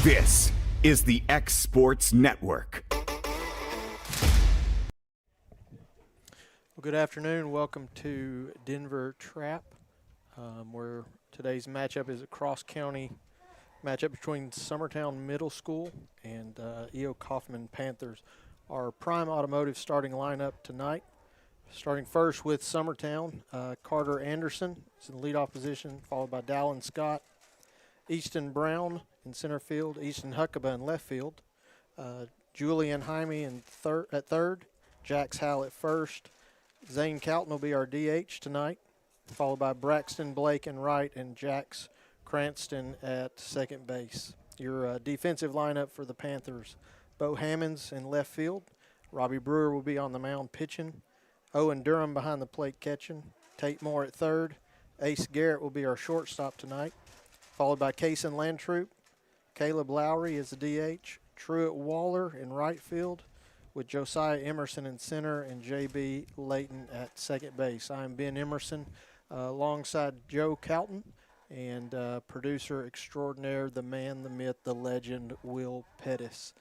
This is the X Sports Network. Well, good afternoon. Welcome to Denver Trapp, where today's matchup is a cross-county matchup between Summertown Middle School and E.O. Coffman Panthers. Our prime automotive starting lineup tonight. Starting first with Summertown, Carter Anderson is in the leadoff position, followed by Dallin Scott, Easton Brown in center field, Easton Huckabee in left field, Julian Jaime at third, Jax Howell at first, Zane Calton will be our DH tonight, followed by Braxton Blake in right and Jax Cranston at second base. Your defensive lineup for the Panthers, Bo Hammonds in left field, Robbie Brewer will be on the mound pitching, Owen Durham behind the plate catching, Tate Moore at third, Ace Garrett will be our shortstop tonight, followed by Kaysen Landtroop, Caleb Lowry is the DH, Truett Waller in right field, with Josiah Emerson in center and J.B. Layton at second base. I'm Ben Emerson alongside Joe Calton and producer extraordinaire, the man, the myth, the legend, Will Pettis.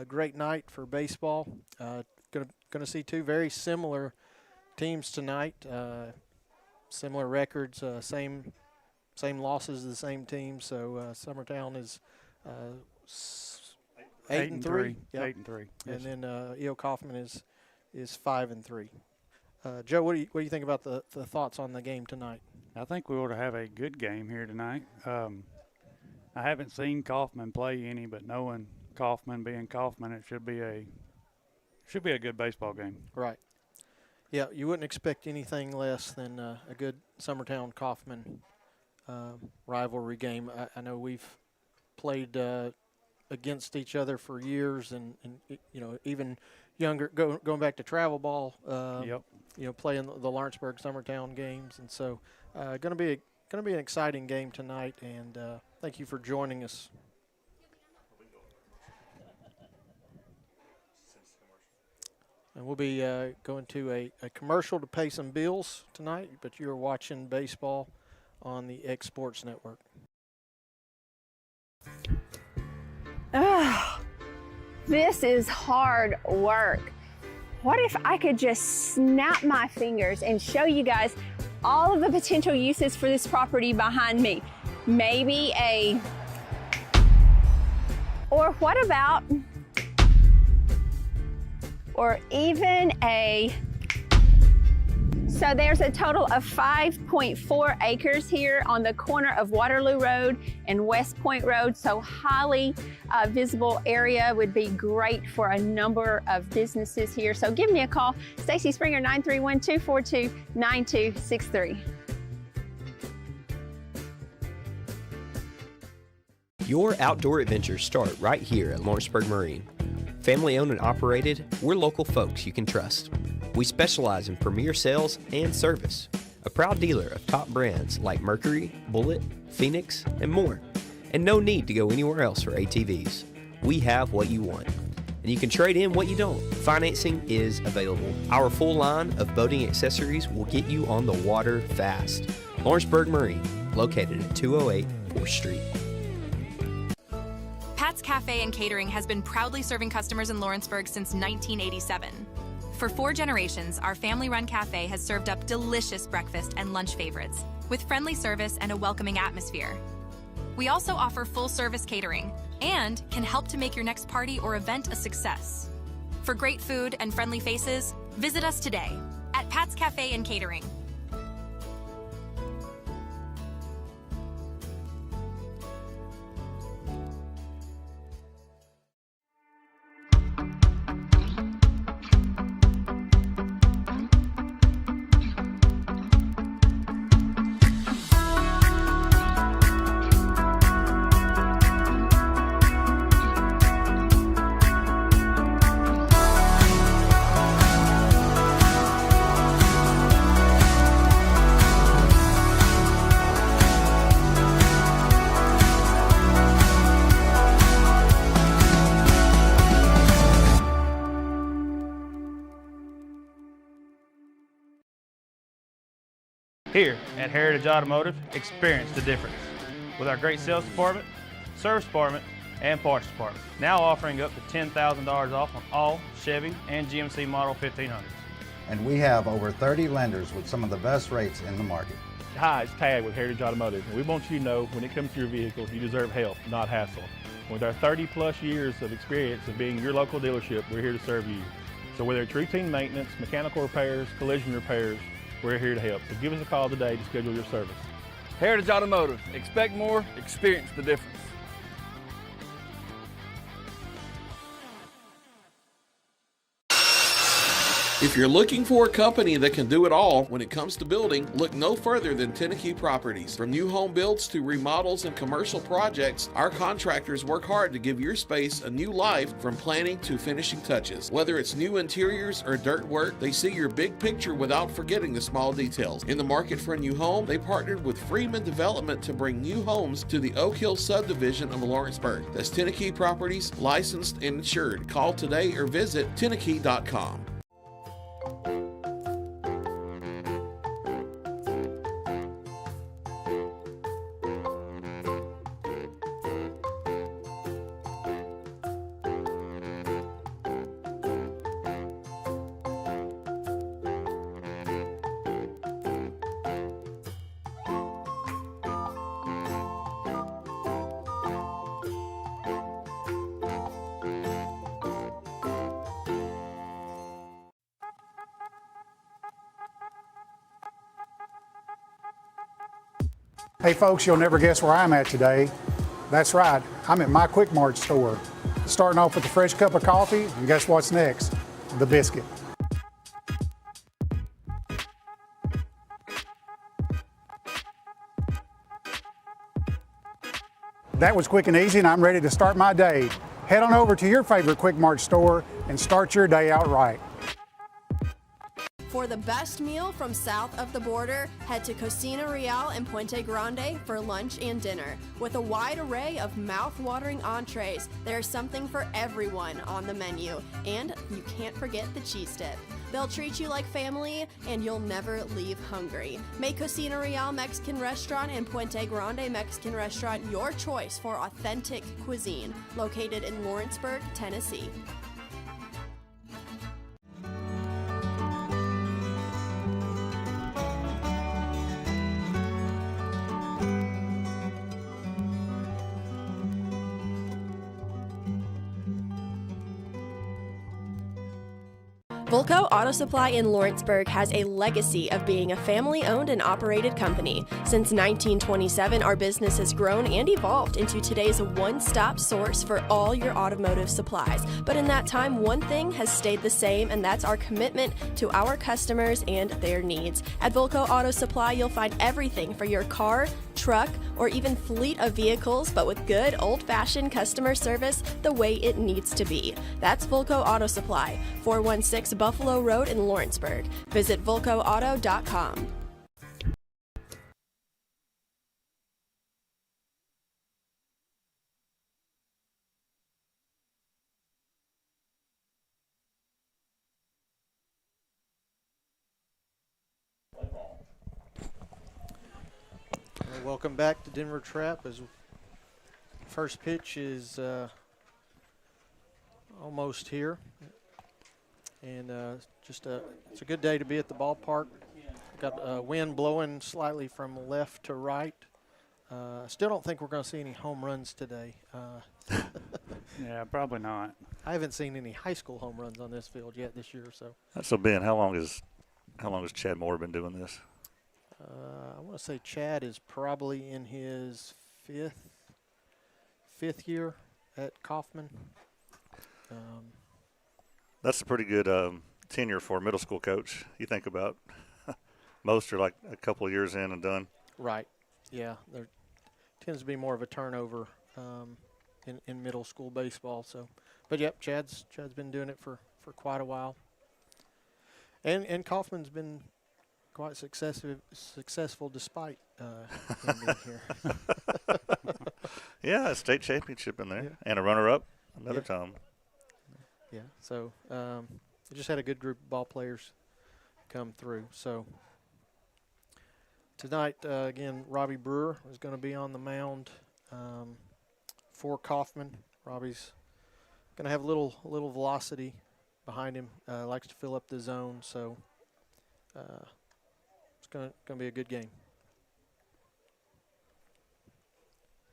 Great night for baseball. Gonna see two very similar teams tonight. Similar records, same losses to the same team. So Summertown is 8-3. Yep. 8-3. And then E.O. Coffman is 5-3. Joe, what do you think about the thoughts on the game tonight? I think we ought to have a good game here tonight. I haven't seen Coffman play any, but knowing Coffman being Coffman, it should be a good baseball game. Right. Yeah, you wouldn't expect anything less than a good Summertown Coffman rivalry game. I know we've played against each other for years, and you know, even younger, going back to travel ball. Yep. You know, playing the Lawrenceburg Summertown games, and so going to be an exciting game tonight. And thank you for joining us. And we'll be going to a commercial to pay some bills tonight, but you're watching baseball on the X Sports Network. Ugh, this is hard work. What if I could just snap my fingers and show you guys all of the potential uses for this property behind me? Maybe or what about, or even so there's a total of 5.4 acres here on the corner of Waterloo Road and West Point Road, so highly visible area, would be great for a number of businesses here. So give me a call, Stacy Springer, 931-242-9263. Your outdoor adventures start right here at Lawrenceburg Marine. Family owned and operated, we're local folks you can trust. We specialize in premier sales and service, a proud dealer of top brands like Mercury, Bullet, Phoenix, and more. And no need to go anywhere else for ATVs. We have what you want. And you can trade in what you don't. Financing is available. Our full line of boating accessories will get you on the water fast. Lawrenceburg Marine, located at 208 4th Street. Pat's Cafe and Catering has been proudly serving customers in Lawrenceburg since 1987. For 4 generations, our family-run cafe has served up delicious breakfast and lunch favorites, with friendly service and a welcoming atmosphere. We also offer full-service catering and can help to make your next party or event a success. For great food and friendly faces, visit us today at Pat's Cafe and Catering. Here at Heritage Automotive, experience the difference. With our great sales department, service department, and parts department. Now offering up to $10,000 off on all Chevy and GMC model 1500s. And we have over 30 lenders with some of the best rates in the market. Hi, it's Tad with Heritage Automotive, and we want you to know when it comes to your vehicle, you deserve help, not hassle. With our 30-plus years of experience of being your local dealership, we're here to serve you. So whether it's routine maintenance, mechanical repairs, collision repairs, we're here to help. So give us a call today to schedule your service. Heritage Automotive. Expect more, experience the difference. If you're looking for a company that can do it all when it comes to building, look no further than Tenneke Properties. From new home builds to remodels and commercial projects, our contractors work hard to give your space a new life from planning to finishing touches. Whether it's new interiors or dirt work, they see your big picture without forgetting the small details. In the market for a new home, they partnered with Freeman Development to bring new homes to the Oak Hill subdivision of Lawrenceburg. That's Tenneke Properties, licensed and insured. Call today or visit Tenneke.com. Hey folks, you'll never guess where I'm at today. That's right, I'm at my Quick Mart store. Starting off with a fresh cup of coffee, and guess what's next? The biscuit. That was quick and easy, and I'm ready to start my day. Head on over to your favorite Quick Mart store and start your day out right. For the best meal from south of the border, head to Cocina Real in Puente Grande for lunch and dinner. With a wide array of mouth-watering entrees, there's something for everyone on the menu. And you can't forget the cheese dip. They'll treat you like family, and you'll never leave hungry. Make Cocina Real Mexican Restaurant and Puente Grande Mexican Restaurant your choice for authentic cuisine, located in Lawrenceburg, Tennessee. Volco Auto Supply in Lawrenceburg has a legacy of being a family-owned and operated company. Since 1927, our business has grown and evolved into today's one-stop source for all your automotive supplies. But in that time, one thing has stayed the same, and that's our commitment to our customers and their needs. At Volco Auto Supply, you'll find everything for your car, truck, or even fleet of vehicles, but with good old-fashioned customer service the way it needs to be. That's Volco Auto Supply, 416 Buffalo Road in Lawrenceburg. Visit VolcoAuto.com. Welcome back to Denver Trapp. As first pitch is almost here, and it's a good day to be at the ballpark. Got a wind blowing slightly from left to right. Still don't think we're going to see any home runs today. Yeah, probably not. I haven't seen any high school home runs on this field yet this year. So Ben, how long has Chad Moore been doing this? I want to say Chad is probably in his fifth year at Coffman. That's a pretty good tenure for a middle school coach. You think about most are like a couple of years in and done. Right. Yeah. There tends to be more of a turnover in middle school baseball. So, but yep, Chad's been doing it for quite a while. And Coffman's been quite successful despite him being here. Yeah, a state championship in there, and a runner-up another time. Yeah, so we just had a good group of ball players come through. So tonight, again, Robbie Brewer is going to be on the mound for Coffman. Robbie's going to have a little velocity behind him. Likes to fill up the zone, so it's going to be a good game.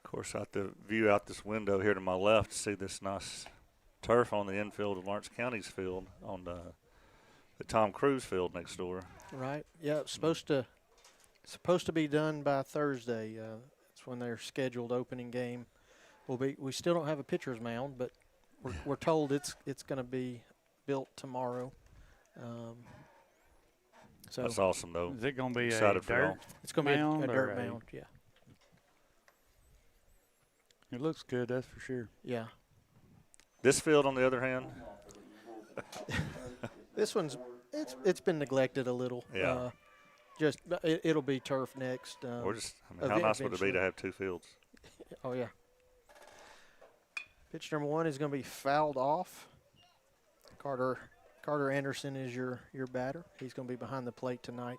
Of course, out the view out this window here to my left, see this nice turf on the infield of Lawrence County's field on the Tom Cruise field next door. Right. Yeah, it's supposed to be done by Thursday. That's when their scheduled opening game will be. We still don't have a pitcher's mound, but we're told it's going to be built tomorrow. So that's awesome, though. Is it going to be a Excited for dirt y'all. It's going to be a dirt mound, yeah. It looks good, that's for sure. Yeah. This field, on the other hand, this one's it's been neglected a little. Yeah. It'll be turf next. how nice would it be to have two fields? Oh yeah. Pitch number 1 is going to be fouled off. Carter Anderson is your batter. He's going to be behind the plate tonight.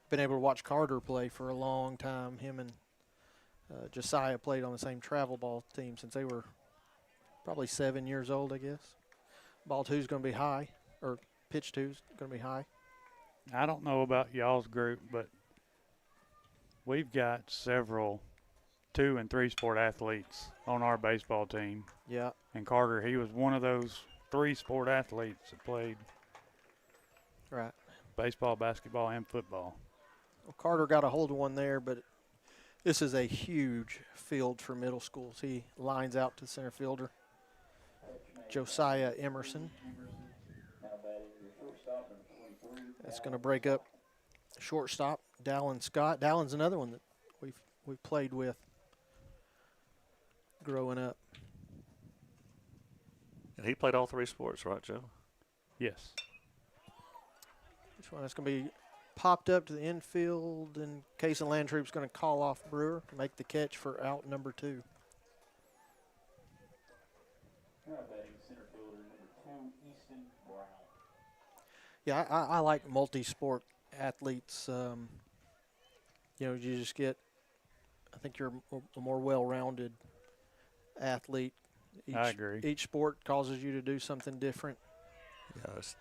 Been able to watch Carter play for a long time. Him and Josiah played on the same travel ball team since they were probably 7 years old, I guess. Ball 2 is going to be high, or pitch 2 is going to be high. I don't know about y'all's group, but we've got several 2- and 3-sport athletes on our baseball team. Yeah. And Carter, he was one of those 3-sport athletes that played right baseball, basketball, and football. Well, Carter got a hold of one there, but this is a huge field for middle schools. He lines out to center fielder Josiah Emerson. That's going to break up shortstop Dallin Scott. Dallin's another one that we've played with growing up. And he played all 3 sports, right, Joe? Yes. This one is going to be popped up to the infield, and Cason Landtroop's going to call off Brewer to make the catch for out number 2. Yeah, I like multi-sport athletes. You just get, I think you're a more well-rounded athlete. I agree. Each sport causes you to do something different. Yes.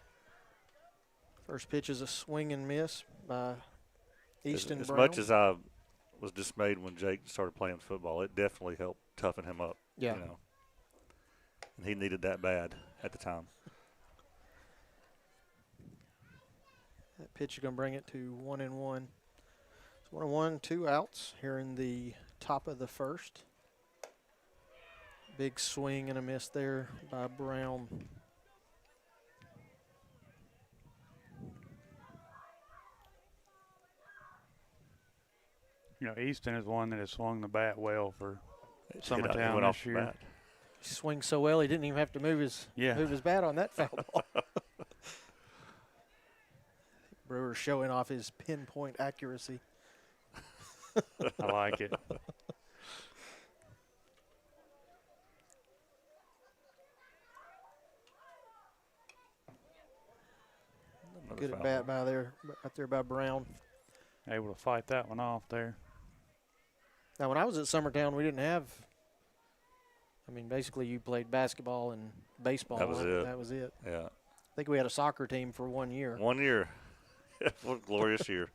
First pitch is a swing and miss by Easton As Brown. much as I was dismayed when Jake started playing football, it definitely helped toughen him up. Yeah. And he needed that bad at the time. That pitch is going to bring it to 1-1. It's 1-1, 2 outs here in the top of the first. Big swing and a miss there by Brown. Easton is one that has swung the bat well for Summertown this year. He swings so well he didn't even have to move his bat on that foul ball. Brewer showing off his pinpoint accuracy. I like it. Good at bat by there, right there by Brown. Able to fight that one off there. Now, when I was at Summertown, we didn't have. Basically, you played basketball and baseball. That was it. That was it. Yeah. I think we had a soccer team for 1 year. 1 year. What a glorious year.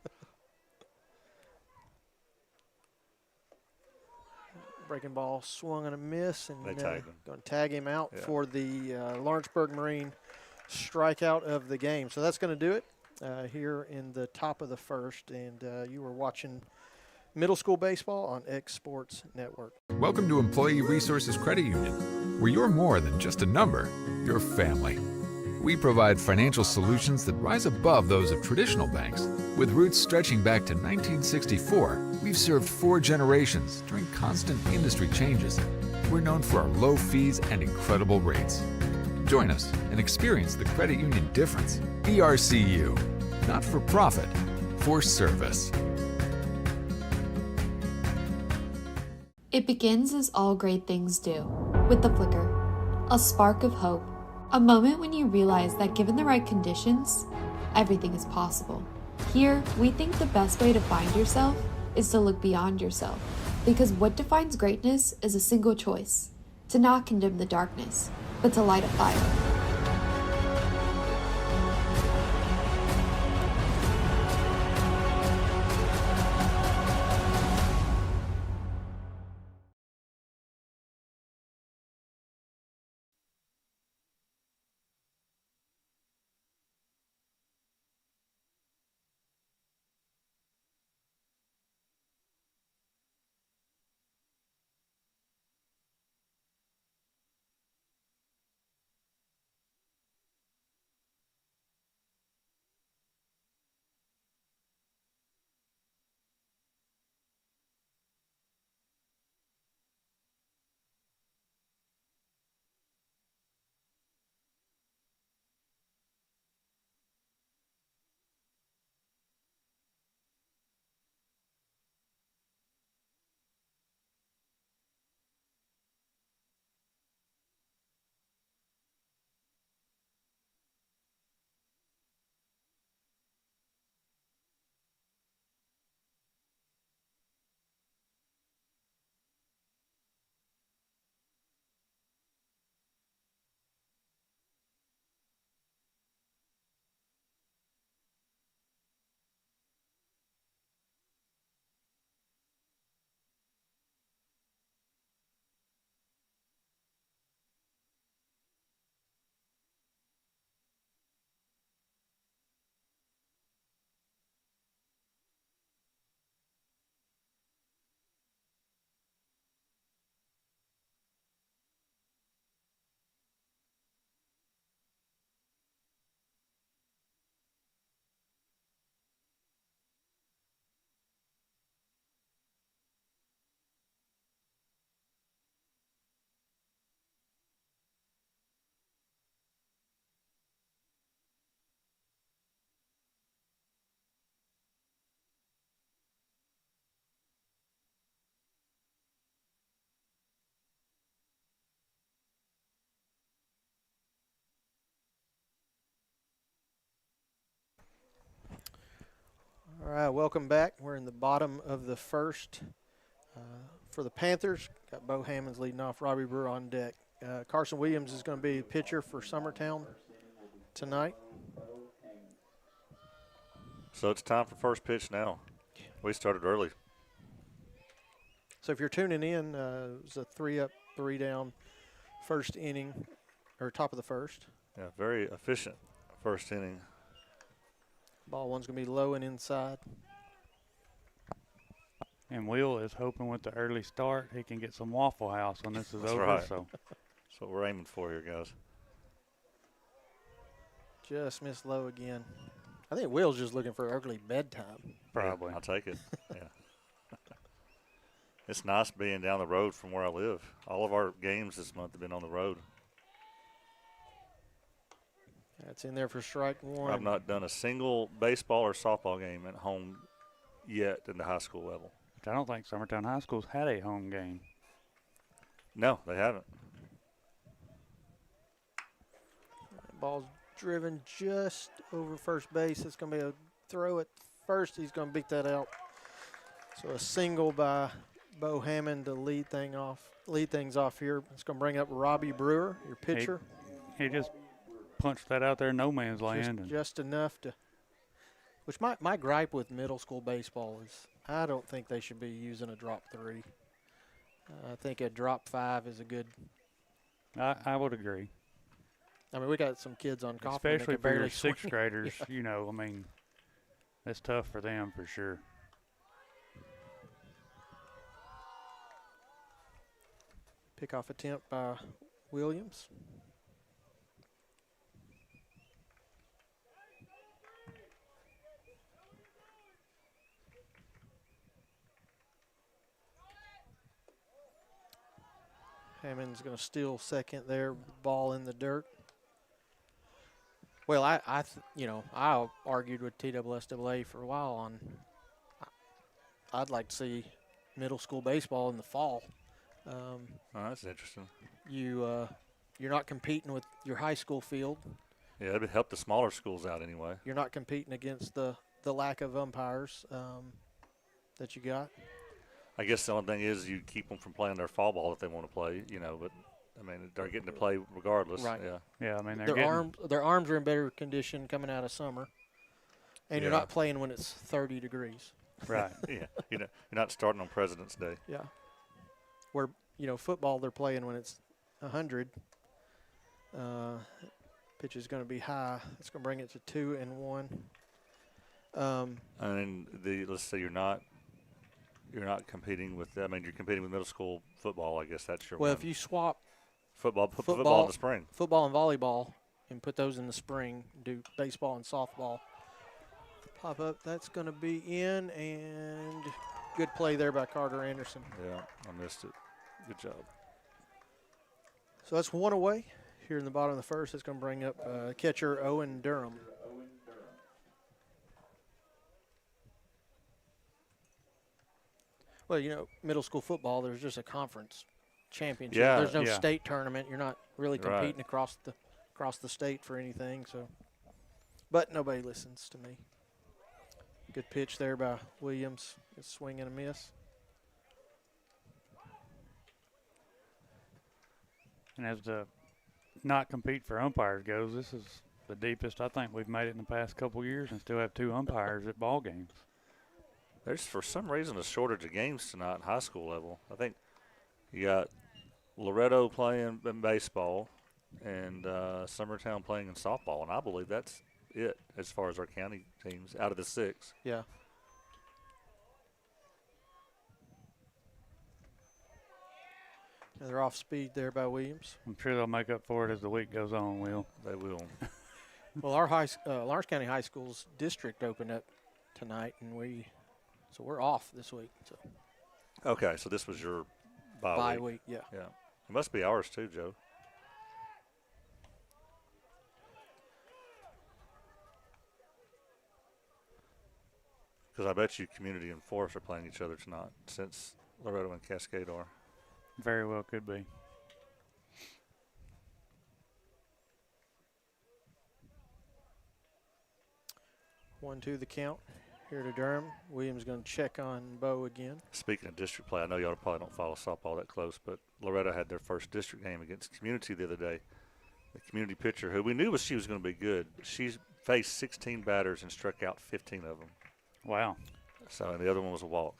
Breaking ball, swung and a miss, and they tagged him. Going to tag him out for the Lawrenceburg Marine strikeout of the game. So that's going to do it here in the top of the first. And you were watching middle school baseball on X Sports Network. Welcome to Employee Resources Credit Union, where you're more than just a number, you're family. We provide financial solutions that rise above those of traditional banks. With roots stretching back to 1964, we've served 4 generations during constant industry changes. We're known for our low fees and incredible rates. Join us and experience the credit union difference. ERCU, not for profit, for service. It begins as all great things do, with the flicker, a spark of hope, a moment when you realize that given the right conditions, everything is possible. Here, we think the best way to find yourself is to look beyond yourself. Because what defines greatness is a single choice: to not condemn the darkness, but to light a fire. All right, welcome back. We're in the bottom of the first. For the Panthers, got Bo Hammonds leading off, Robbie Brewer on deck. Carson Williams is going to be the pitcher for Summertown tonight. So it's time for first pitch now. We started early. So if you're tuning in, it was a 3-up, 3-down first inning, or top of the first. Yeah, very efficient first inning. Ball one's going to be low and inside. And Will is hoping with the early start he can get some Waffle House when this is That's over. right. So that's what we're aiming for here, guys. Just missed low again. I think Will's just looking for early bedtime. Probably. Yeah, I'll take it. Yeah. It's nice being down the road from where I live. All of our games this month have been on the road. That's in there for strike one. I've not done a single baseball or softball game at home yet in the high school level. I don't think Summertown High School's had a home game. No, they haven't. Ball's driven just over first base. It's going to be a throw at first. He's going to beat that out. So a single by Bo Hammond to lead things off here. It's going to bring up Robbie Brewer, your pitcher. He just punched that out there in no man's land. Just enough to. Which my gripe with middle school baseball is I don't think they should be using a drop 3. I think a drop 5 is a good. I would agree. I mean, we got some kids on Coffman especially that for your barely sixth swing. graders. Yeah. You know, I mean, that's tough for them for sure. Pickoff attempt by Williams. Hammond's going to steal second there, ball in the dirt. Well, I argued with TSSAA for a while on I'd like to see middle school baseball in the fall. Oh, that's interesting. You're not competing with your high school field. Yeah, it would help the smaller schools out anyway. You're not competing against the lack of umpires that you got. I guess the only thing is you keep them from playing their fall ball if they want to play, but I mean, they're getting to play regardless. Right. Yeah. Yeah, I mean, their arms are in better condition coming out of summer, and you're not playing when it's 30 degrees. Right. Yeah. You're not starting on President's Day. Yeah. Where football they're playing when it's 100. Pitch is going to be high. It's going to bring it to 2-1. Let's say you're not competing with. I mean, you're competing with middle school football. I guess that's your. Well, one. if you swap football in the spring, football and volleyball, and put those in the spring, do baseball and softball. Pop up. That's going to be in, and good play there by Carter Anderson. Yeah, I missed it. Good job. So that's one away. Here in the bottom of the first, it's going to bring up catcher Owen Durham. Well, middle school football, there's just a conference championship. Yeah, there's no state tournament. You're not really competing across the state for anything. So, but nobody listens to me. Good pitch there by Williams. Good swing and a miss. And as the not compete for umpires goes, this is the deepest I think we've made it in the past couple years, and still have 2 umpires at ball games. There's, for some reason, a shortage of games tonight at high school level. I think you got Loretto playing in baseball and Summertown playing in softball, and I believe that's it as far as our county teams out of the 6. Yeah. Another off speed there by Williams. I'm sure they'll make up for it as the week goes on, Will. They will. Well, our Lawrence County High School's district opened up tonight, and so we're off this week. So. Okay, so this was your bye week. Yeah. Yeah. It must be ours too, Joe. Because I bet you Community and Forest are playing each other tonight, since Loretto and Cascade are. Very well could be. One, 2 the count here to Durham. Williams going to check on Bo again. Speaking of district play, I know y'all probably don't follow softball that close, but Loretto had their first district game against Community the other day. The Community pitcher, who we knew she was going to be good, she faced 16 batters and struck out 15 of them. Wow. So, and the other one was a walk.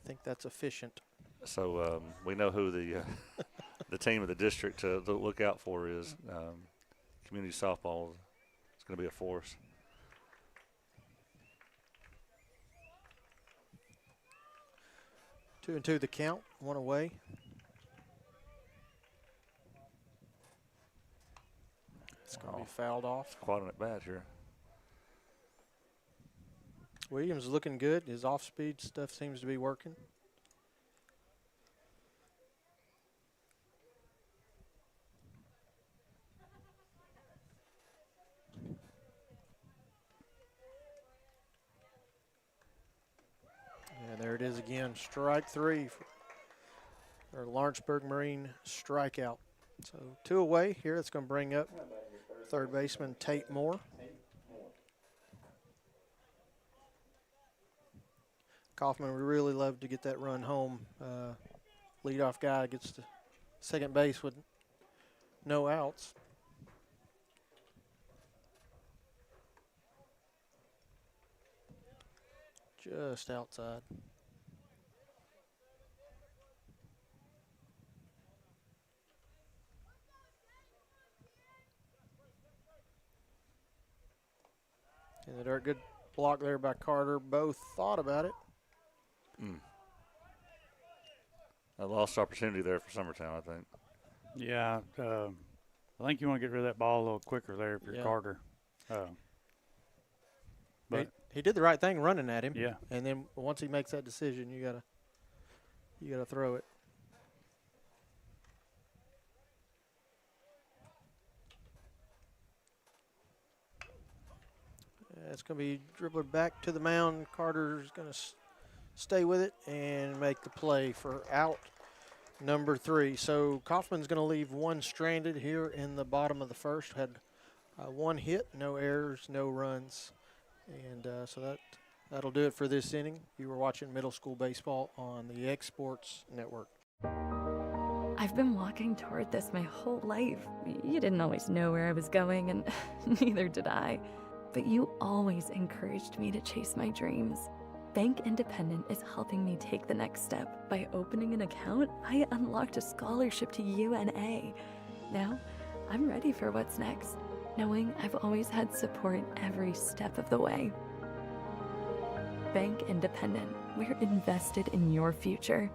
I think that's efficient. So we know who the team of the district to look out for is. Community softball is going to be a force. Two and 2 the count, one away. It's going to be fouled off. Quite an at bat here. Williams is looking good. His off-speed stuff seems to be working. Yeah, there it is again. Strike 3 for Lawrenceburg Marine strikeout. So 2 away here. It's going to bring up third baseman Tate Moore. Coffman would really love to get that run home. Leadoff guy gets to second base with no outs. Just outside. And the dirt, good block there by Carter. Both thought about it. A lost opportunity there for Summertown, I think. Yeah, I think you want to get rid of that ball a little quicker there if you're Carter. But he did the right thing running at him. Yeah. And then once he makes that decision, you gotta throw it. It's going to be dribbled back to the mound. Carter's going to stay with it and make the play for out number 3. So Coffman's going to leave one stranded here in the bottom of the first. Had one hit, no errors, no runs. And so that That'll do it for this inning. You were watching middle school baseball on the X Sports Network. I've been walking toward this my whole life. You didn't always know where I was going, and neither did I. But you always encouraged me to chase my dreams. Bank Independent is helping me take the next step. By opening an account, I unlocked a scholarship to UNA. Now, I'm ready for what's next, knowing I've always had support every step of the way. Bank Independent, we're invested in your future.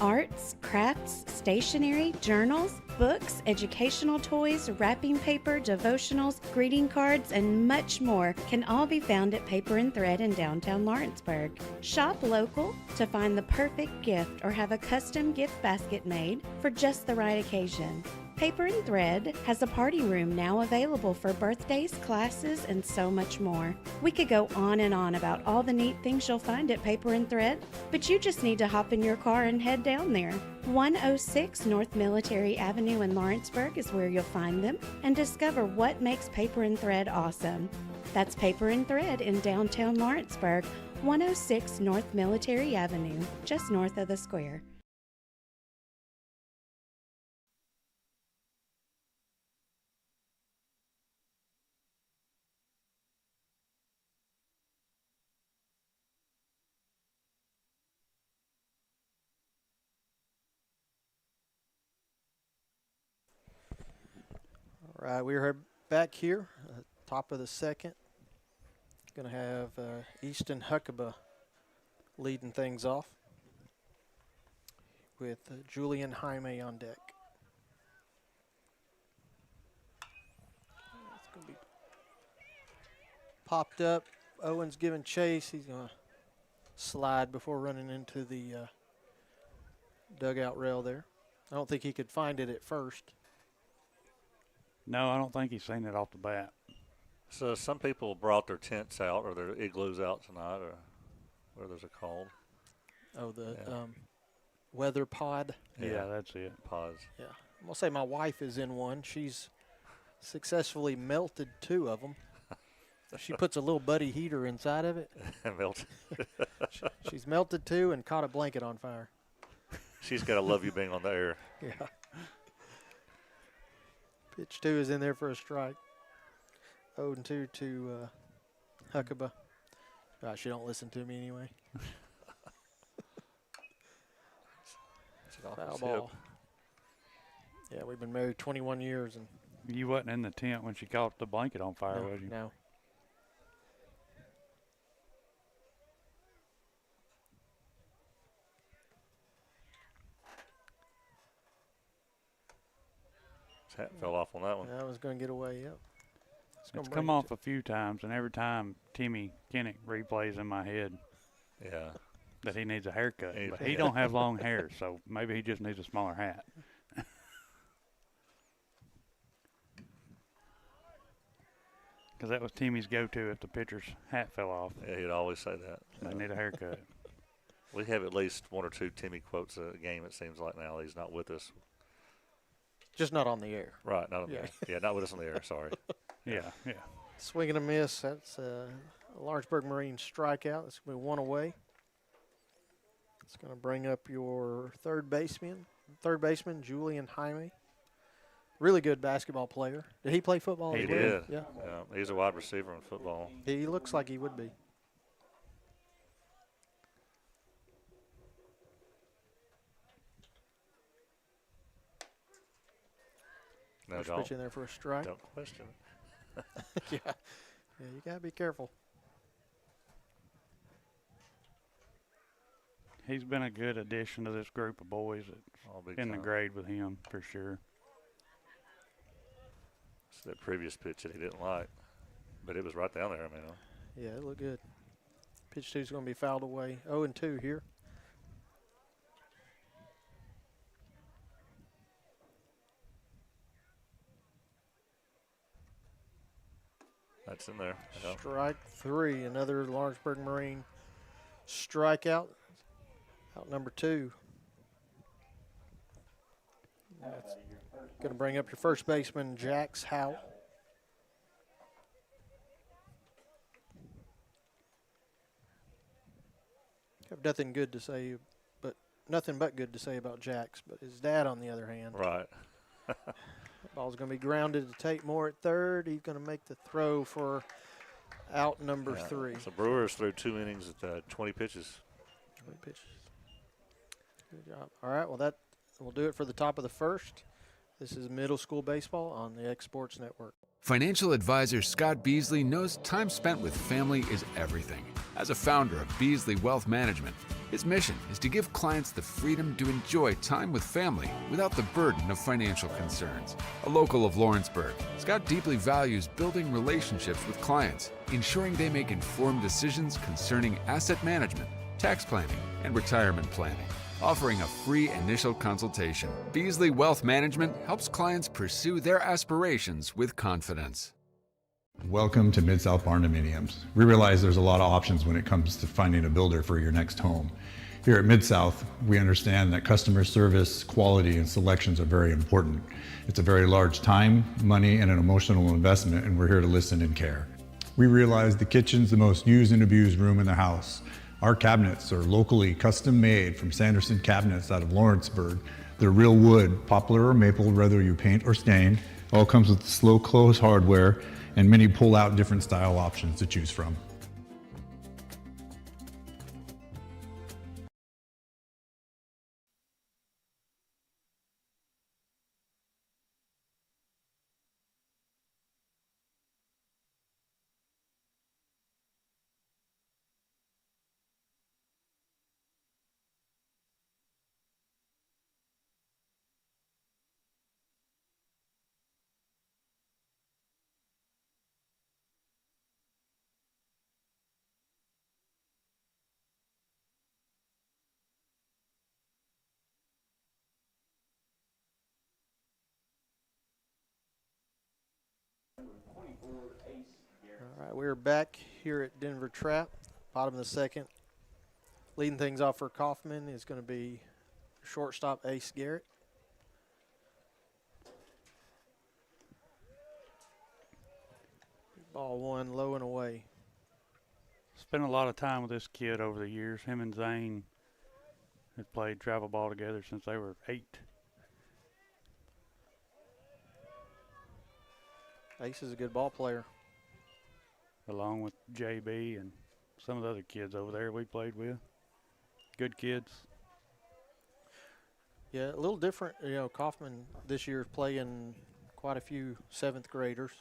Arts, crafts, stationery, journals, books, educational toys, wrapping paper, devotionals, greeting cards, and much more can all be found at Paper and Thread in downtown Lawrenceburg. Shop local to find the perfect gift or have a custom gift basket made for just the right occasion. Paper and Thread has a party room now available for birthdays, classes, and so much more. We could go on and on about all the neat things you'll find at Paper and Thread, but you just need to hop in your car and head down there. 106 North Military Avenue in Lawrenceburg is where you'll find them and discover what makes Paper and Thread awesome. That's Paper and Thread in downtown Lawrenceburg, 106 North Military Avenue, just north of the square. All right, we're back here, top of the second. Going to have Easton Huckabee leading things off with Julian Jaime on deck. It's going to be popped up. Owen's giving chase. He's going to slide before running into the dugout rail there. I don't think he could find it at first. No, I don't think he's seen it off the bat. So some people brought their tents out or their igloos out tonight, or what is it called? Oh, the weather pod. Yeah, that's it. Pods. Yeah. I'm going to say my wife is in one. She's successfully melted 2 of them. She puts a little buddy heater inside of it. Melted. She's melted 2 and caught a blanket on fire. She's got to love you being on the air. Yeah. Pitch 2 is in there for a strike. 0-2 to Huckabee. Gosh, you don't listen to me anyway. Foul ball. Yeah, we've been married 21 years. And you wasn't in the tent when she caught the blanket on fire, was you? No. Hat fell off on that one. That was going to get away, yep. It's come off a few times, and every time Timmy Kinnick replays in my head that he needs a haircut. But he don't have long hair, so maybe he just needs a smaller hat. Because that was Timmy's go-to if the pitcher's hat fell off. Yeah, he'd always say that. They need a haircut. We have at least 1 or 2 Timmy quotes a game, it seems like now. He's not with us. Just not on the air. Right, not on the air. Yeah, not with us on the air, sorry. Yeah. Swing and a miss. That's a Lawrenceburg Marine strikeout. That's going to be 1 away. It's going to bring up your third baseman, Julian Jaime. Really good basketball player. Did he play football? He as well? did. Yeah. He's a wide receiver in football. He looks like he would be. No, First pitch in there for a strike. Don't question it. Yeah, you got to be careful. He's been a good addition to this group of boys that's in the grade with him for sure. It's that previous pitch that he didn't like, but it was right down there. I mean, yeah, it looked good. Pitch 2 is going to be fouled away. 0-2 here. that's in there. Yeah. Strike 3, another Lawrenceburg Marine strikeout. Out number 2. That's going to bring up your first baseman, Jax Howell. I have nothing good to say, but nothing but good to say about Jax. But his dad, on the other hand, Right. ball's going to be grounded to Tate Moore at third. He's going to make the throw for out number 3. So Brewers threw 2 innings at 20 pitches. 20 pitches. Good job. All right, well, that will do it for the top of the first. This is middle school baseball on the X Sports Network. Financial advisor Scott Beasley knows time spent with family is everything. As a founder of Beasley Wealth Management, his mission is to give clients the freedom to enjoy time with family without the burden of financial concerns. A local of Lawrenceburg, Scott deeply values building relationships with clients, ensuring they make informed decisions concerning asset management, tax planning, and retirement planning. Offering a free initial consultation, Beasley Wealth Management helps clients pursue their aspirations with confidence. Welcome to Mid-South Barndominiums. We realize there's a lot of options when it comes to finding a builder for your next home. Here at Mid-South, we understand that customer service, quality, and selections are very important. It's a very large time, money, and an emotional investment, and we're here to listen and care. We realize the kitchen's the most used and abused room in the house. Our cabinets are locally custom made from Sanderson Cabinets out of Lawrenceburg. They're real wood, poplar or maple, whether you paint or stain. All comes with slow close hardware and many pull-out different style options to choose from. All right, we're back here at Denver Trapp, bottom of the second. Leading things off for Coffman is going to be shortstop Ace Garrett. Ball one, low and away. Spent a lot of time with this kid over the years. Him and Zane have played travel ball together since they were 8. Ace is a good ball player. Along with JB and some of the other kids over there we played with. Good kids. Yeah, a little different. You know, Coffman this year is playing quite a few 7th graders.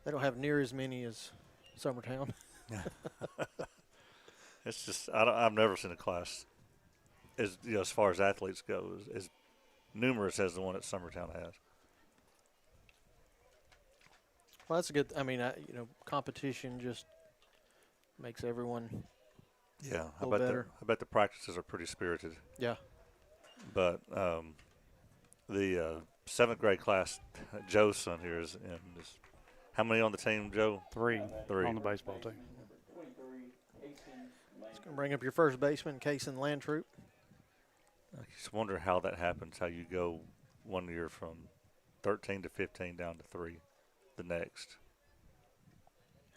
They don't have near as many as Summertown. It's just I've never seen a class as far as athletes go as numerous as the one that Summertown has. Well, that's a good. I mean, competition just makes everyone. Yeah, a little better. I bet the practices are pretty spirited. Yeah. But the 7th grade class, Joe's son here is in. How many on the team, Joe? 3 on the baseball team. It's going to bring up your first baseman, Kason Landtroop. I just wonder how that happens, how you go one year from 13 to 15 down to 3 the next.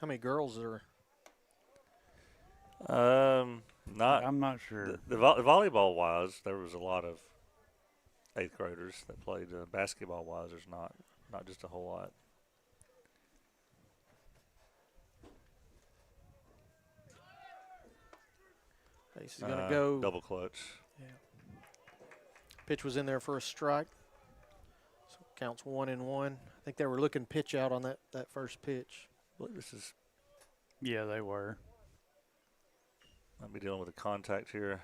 How many girls are I'm not sure. The volleyball wise, there was a lot of 8th graders that played. Basketball wise, there's not just a whole lot. Ace is going to go. Double clutch. Yeah. Pitch was in there for a strike. So counts 1-1. I think they were looking pitch out on that first pitch. I believe this is. Yeah, they were. I'll be dealing with a contact here.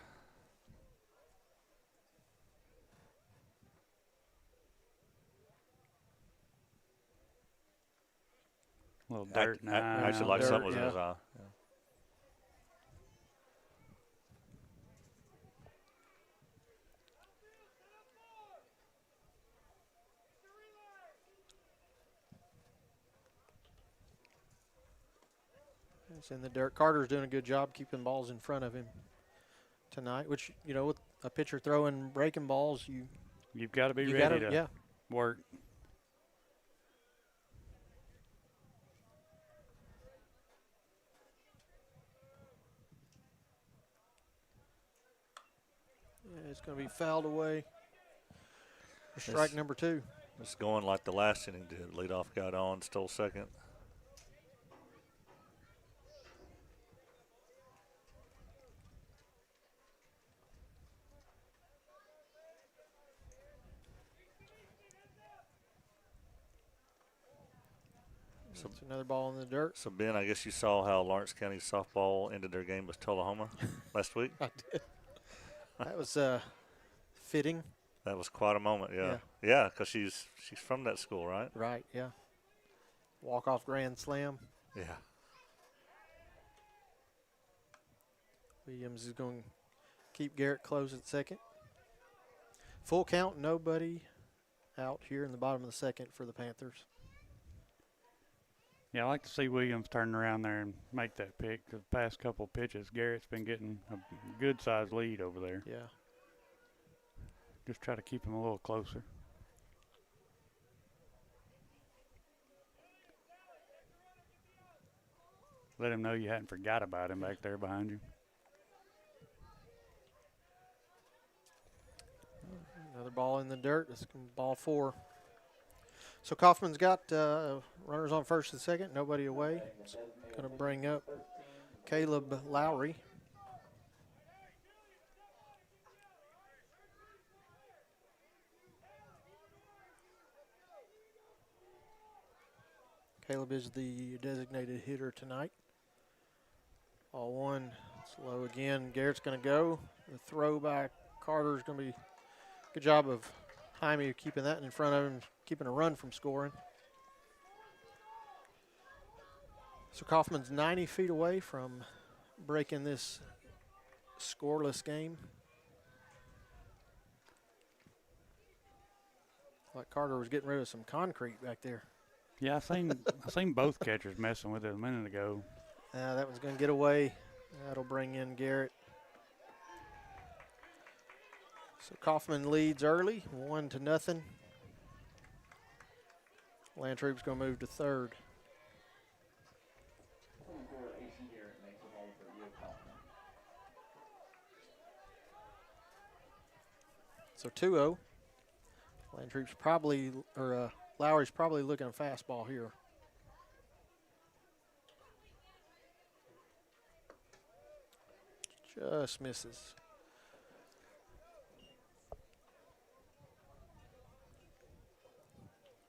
A little dirt. I actually like something was in his eye. Yeah. It's in the dirt. Carter's doing a good job keeping balls in front of him tonight, which, with a pitcher throwing breaking balls, you've got to be you ready gotta, to yeah. work. Yeah, it's going to be fouled away for strike number 2. It's going like the last inning did. Leadoff got on, stole second. So it's another ball in the dirt. So, Ben, I guess you saw how Lawrence County softball ended their game with Tullahoma last week? I did. That was fitting. That was quite a moment, yeah. Yeah, because she's from that school, right? Right, yeah. Walk-off grand slam. Yeah. Williams is going to keep Garrett close at second. Full count, nobody out here in the bottom of the second for the Panthers. Yeah, I like to see Williams turn around there and make that pick. The past couple pitches, Garrett's been getting a good-sized lead over there. Yeah. Just try to keep him a little closer. Let him know you hadn't forgot about him back there behind you. Another ball in the dirt. This is ball 4. So Coffman's got runners on first and second, nobody away. Going to bring up Caleb Lowry. Caleb is the designated hitter tonight. Ball 1, slow again. Garrett's going to go. The throw by Carter is going to be good job of Jaime keeping that in front of him, keeping a run from scoring. So Coffman's 90 feet away from breaking this scoreless game. Like Carter was getting rid of some concrete back there. Yeah, I seen both catchers messing with it a minute ago. That one's going to get away. That'll bring in Garrett. So Coffman leads early, 1-0. Landtroop's going to move to third. So 2-0. Landtroop's probably, or Lowry's probably looking at a fastball here. Just misses.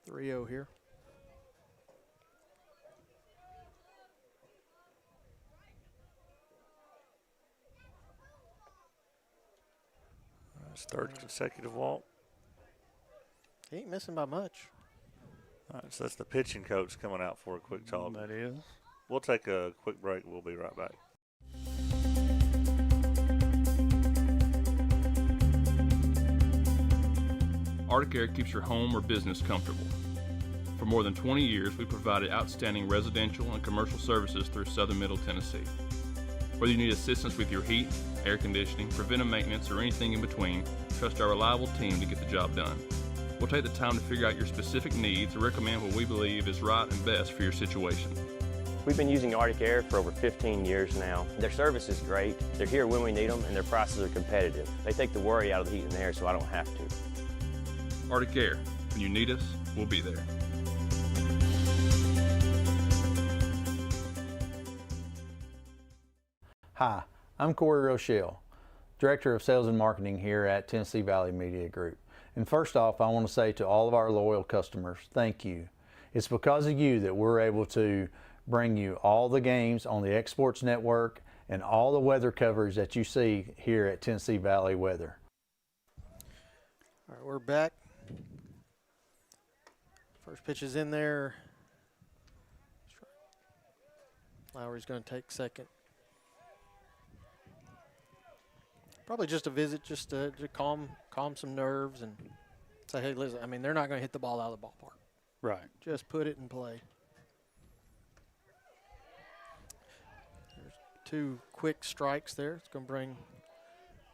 Three-0 here. His third consecutive walk. He ain't missing by much. All right, so that's the pitching coach coming out for a quick talk. That is. We'll take a quick break. We'll be right back. Arctic Air keeps your home or business comfortable. For more than 20 years, we provided outstanding residential and commercial services through southern Middle Tennessee. Whether you need assistance with your heat, air conditioning, preventive maintenance, or anything in between, trust our reliable team to get the job done. We'll take the time to figure out your specific needs and recommend what we believe is right and best for your situation. We've been using Arctic Air for over 15 years now. Their service is great, they're here when we need them, and their prices are competitive. They take the worry out of the heat and air so I don't have to. Arctic Air. When you need us, we'll be there. Hi, I'm Corey Rochelle, Director of Sales and Marketing here at Tennessee Valley Media Group. And first off, I want to say to all of our loyal customers, thank you. It's because of you that we're able to bring you all the games on the X Sports Network and all the weather coverage that you see here at Tennessee Valley Weather. All right, we're back. First pitch is in there. Lowry's going to take second. Probably just a visit, just to calm some nerves and say, hey, listen, I mean, they're not going to hit the ball out of the ballpark. Right. Just put it in play. There's two quick strikes there. It's going to bring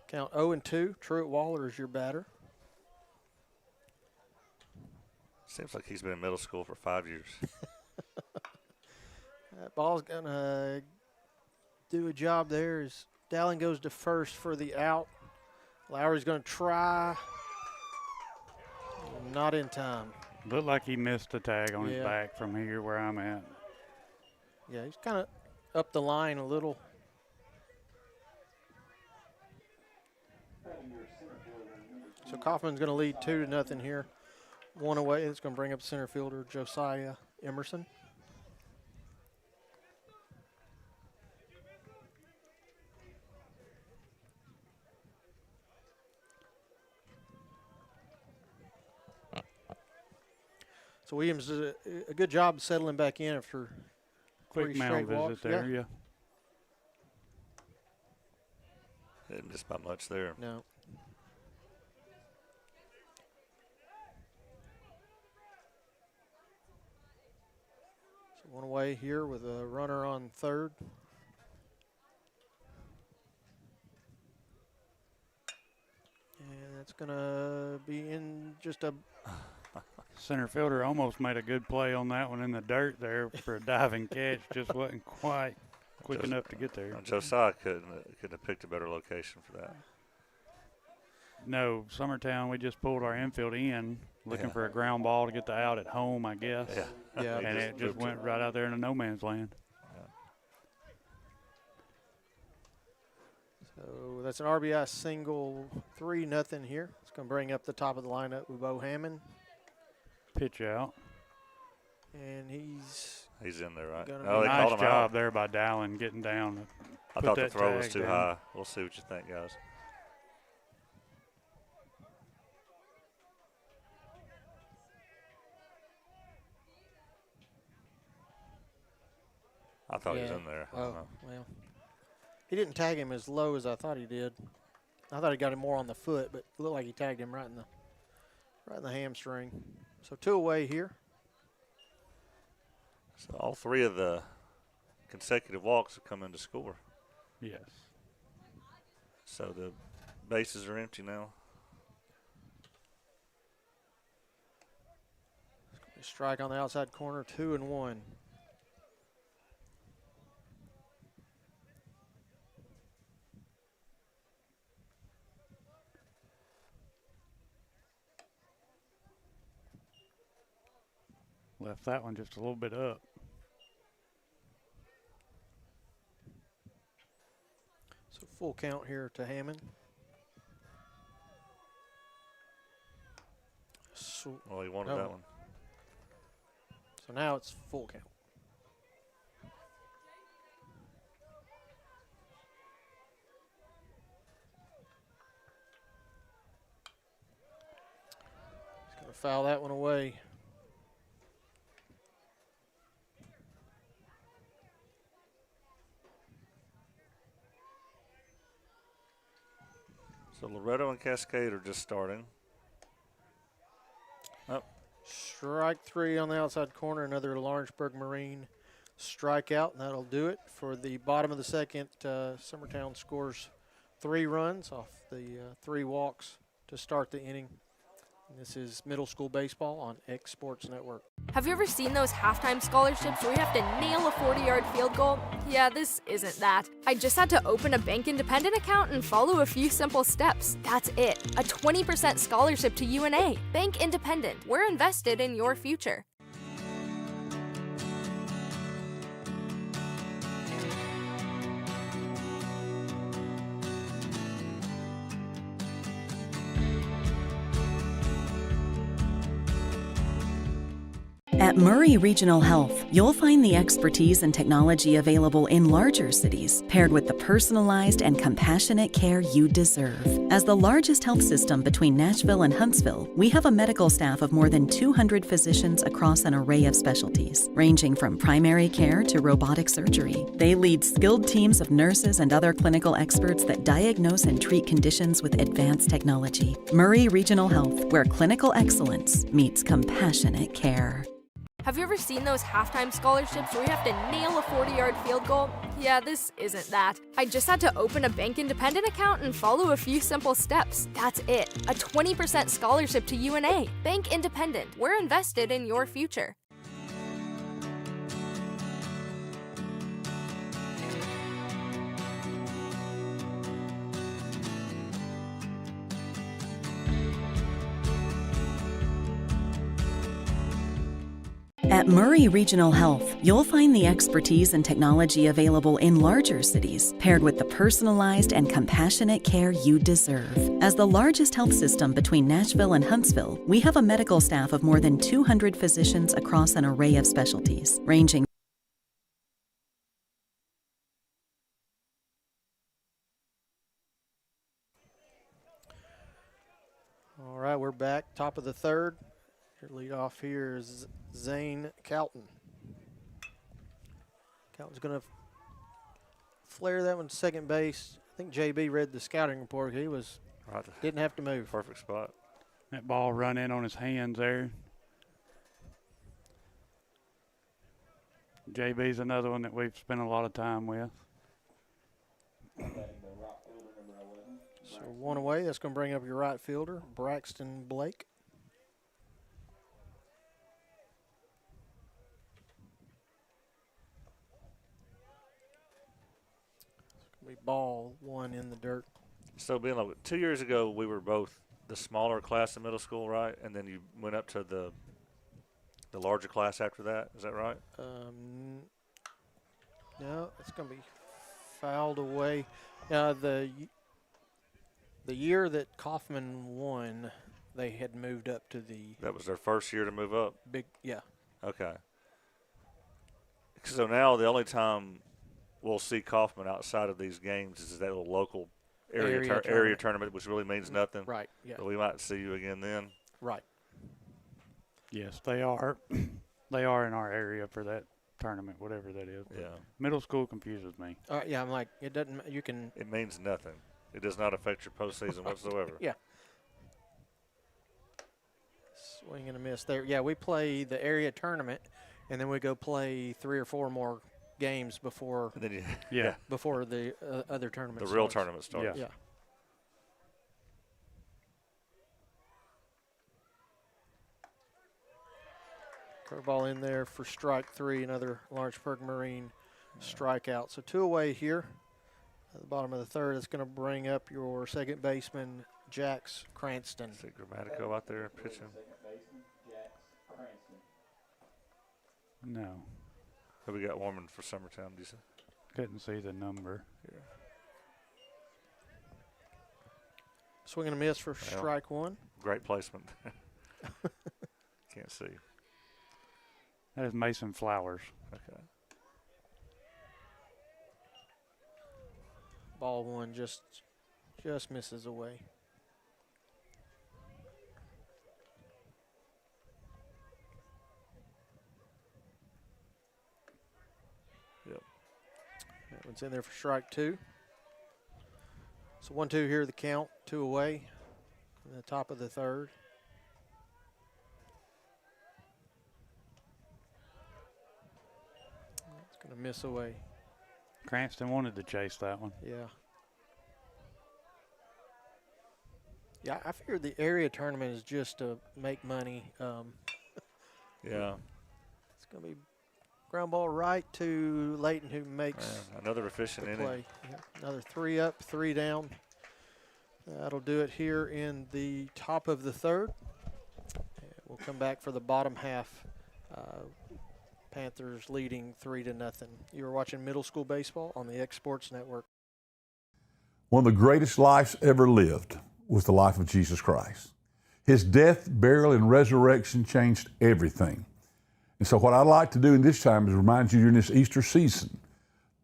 Count 0-2. Truett Waller is your batter. Seems like he's been in middle school for 5 years. That ball's going to do a job there as Dowling goes to first for the out. Lowry's going to try. Not in time. Looked like he missed the tag on his back from here where I'm at. Yeah, he's kind of up the line a little. So Coffman's going to lead 2-0 here. One away. It's going to bring up center fielder Josiah Emerson. So Williams did a good job settling back in after Quick 3 mound straight visit walks. there, yeah. Didn't miss by much there. No. So one away here with a runner on third. And that's going to be in just a... Center fielder almost made a good play on that one in the dirt there for a diving catch. Just wasn't quite quick enough to get there. Josiah couldn't have picked a better location for that. No, Summertown, we just pulled our infield in looking for a ground ball to get the out at home, I guess. Yeah. And it just went right out there in a no man's land. So that's an RBI single, 3-0 here. It's going to bring up the top of the lineup with Bo Hammond. Pitch out. And he's in there, right? No, they nice job there by Dowling getting down. I thought the throw was too high. We'll see what you think, guys. I thought he was in there. I don't know. Well, he didn't tag him as low as I thought he did. I thought he got him more on the foot, but it looked like he tagged him right in the hamstring. So 2 away here. So all 3 of the consecutive walks have come in to score. Yes. So the bases are empty now. Strike on the outside corner, 2-1. Left that one just a little bit up. So full count here to Hammond. So, well, he wanted that one. So now it's full count. He's going to foul that one away. So Loretto and Cascade are just starting. Oh. Strike 3 on the outside corner, another Lawrenceburg Marine strikeout, and that'll do it. For the bottom of the second, Summertown scores 3 runs off the 3 walks to start the inning. And this is middle school baseball on X Sports Network. Have you ever seen those halftime scholarships where you have to nail a 40-yard field goal? Yeah, this isn't that. I just had to open a Bank Independent account and follow a few simple steps. That's it. A 20% scholarship to UNA. Bank Independent. We're invested in your future. At Murray Regional Health, you'll find the expertise and technology available in larger cities, paired with the personalized and compassionate care you deserve. As the largest health system between Nashville and Huntsville, we have a medical staff of more than 200 physicians across an array of specialties, ranging from primary care to robotic surgery. They lead skilled teams of nurses and other clinical experts that diagnose and treat conditions with advanced technology. Murray Regional Health, where clinical excellence meets compassionate care. Have you ever seen those halftime scholarships where you have to nail a 40-yard field goal? Yeah, this isn't that. I just had to open a Bank Independent account and follow a few simple steps. That's it. A 20% scholarship to UNA. Bank Independent. We're invested in your future. At Murray Regional Health, you'll find the expertise and technology available in larger cities, paired with the personalized and compassionate care you deserve. As the largest health system between Nashville and Huntsville, we have a medical staff of more than 200 physicians across an array of specialties, ranging All right, we're back, top of the third. Your lead off here is Zane Calton. Calton's going to flare that one to second base. I think JB read the scouting report. He was didn't have to move. Perfect spot. That ball run in on his hands there. JB's another one that we've spent a lot of time with. So one away. That's going to bring up your right fielder, Braxton Blake. We ball one in the dirt. So, being like 2 years ago, we were both the smaller class in middle school, right? And then you went up to the larger class after that. Is that right? No, it's going to be fouled away. The year that Coffman won, they had moved up to the. That was their first year to move up. Yeah. Okay. So now the only time we'll see Coffman outside of these games is that little local area tournament, which really means nothing. Right. Yeah. But we might see you again then. Right. Yes, they are. They are in our area for that tournament, whatever that is. Yeah. Middle school confuses me. Yeah, I'm like, it doesn't. You can. It means nothing. It does not affect your postseason whatsoever. Yeah. Swing and a miss there. Yeah, we play the area tournament, and then we go play 3 or 4 more games before. And then before the other tournament. The real tournament starts. Yeah. Curveball in there for strike 3, another Lawrenceburg Marine strikeout. So 2 away here. At the bottom of the third, it's going to bring up your second baseman, Jax Cranston. See Grammatico out there pitching. No. Who we got warming for Summertown, do you say? Couldn't see the number. Yeah. Swing and a miss for strike 1. Great placement. Can't see. That is Mason Flowers. Okay. Ball 1 just misses away. Yep. That one's in there for strike 2. So 1-2 here, the count, 2 away. In the top of the third. It's going to miss away. Cranston wanted to chase that one. Yeah. Yeah, I figured the area tournament is just to make money. Yeah. It's going to be ground ball right to Layton, who makes another efficient inning. Play. Yeah. Another 3 up, 3 down. That'll do it here in the top of the third. And we'll come back for the bottom half. Panthers leading 3-0. You are watching middle school baseball on the X Sports Network. One of the greatest lives ever lived was the life of Jesus Christ. His death, burial, and resurrection changed everything. And so what I'd like to do in this time is remind you during this Easter season,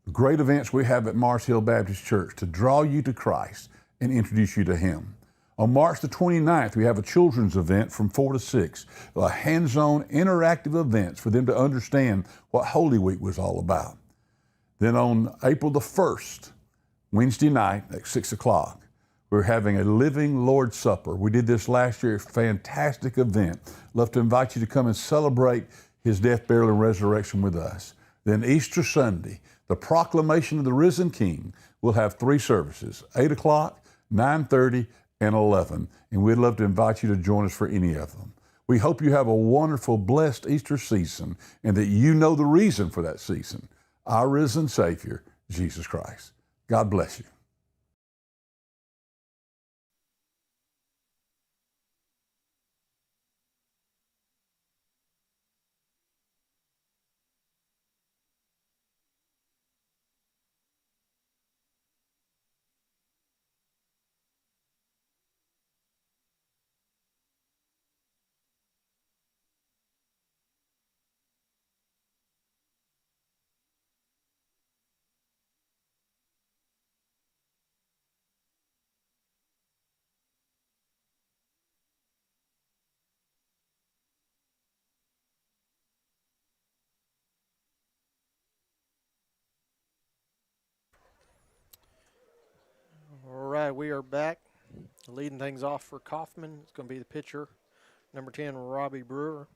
the great events we have at Mars Hill Baptist Church to draw you to Christ and introduce you to Him. On March the 29th, we have a children's event from 4 to 6, a hands-on interactive events for them to understand what Holy Week was all about. Then on April the 1st, Wednesday night at 6 o'clock, we're having a Living Lord's Supper. We did this last year, a fantastic event. Love to invite you to come and celebrate his death, burial, and resurrection with us. Then Easter Sunday, the proclamation of the risen King, we'll have 3 services, 8 o'clock, 9:30, and 11. And we'd love to invite you to join us for any of them. We hope you have a wonderful, blessed Easter season and that you know the reason for that season, our risen Savior, Jesus Christ. God bless you. All right, we are back. Leading things off for Coffman. It's going to be the pitcher, number 10, Robbie Brewer,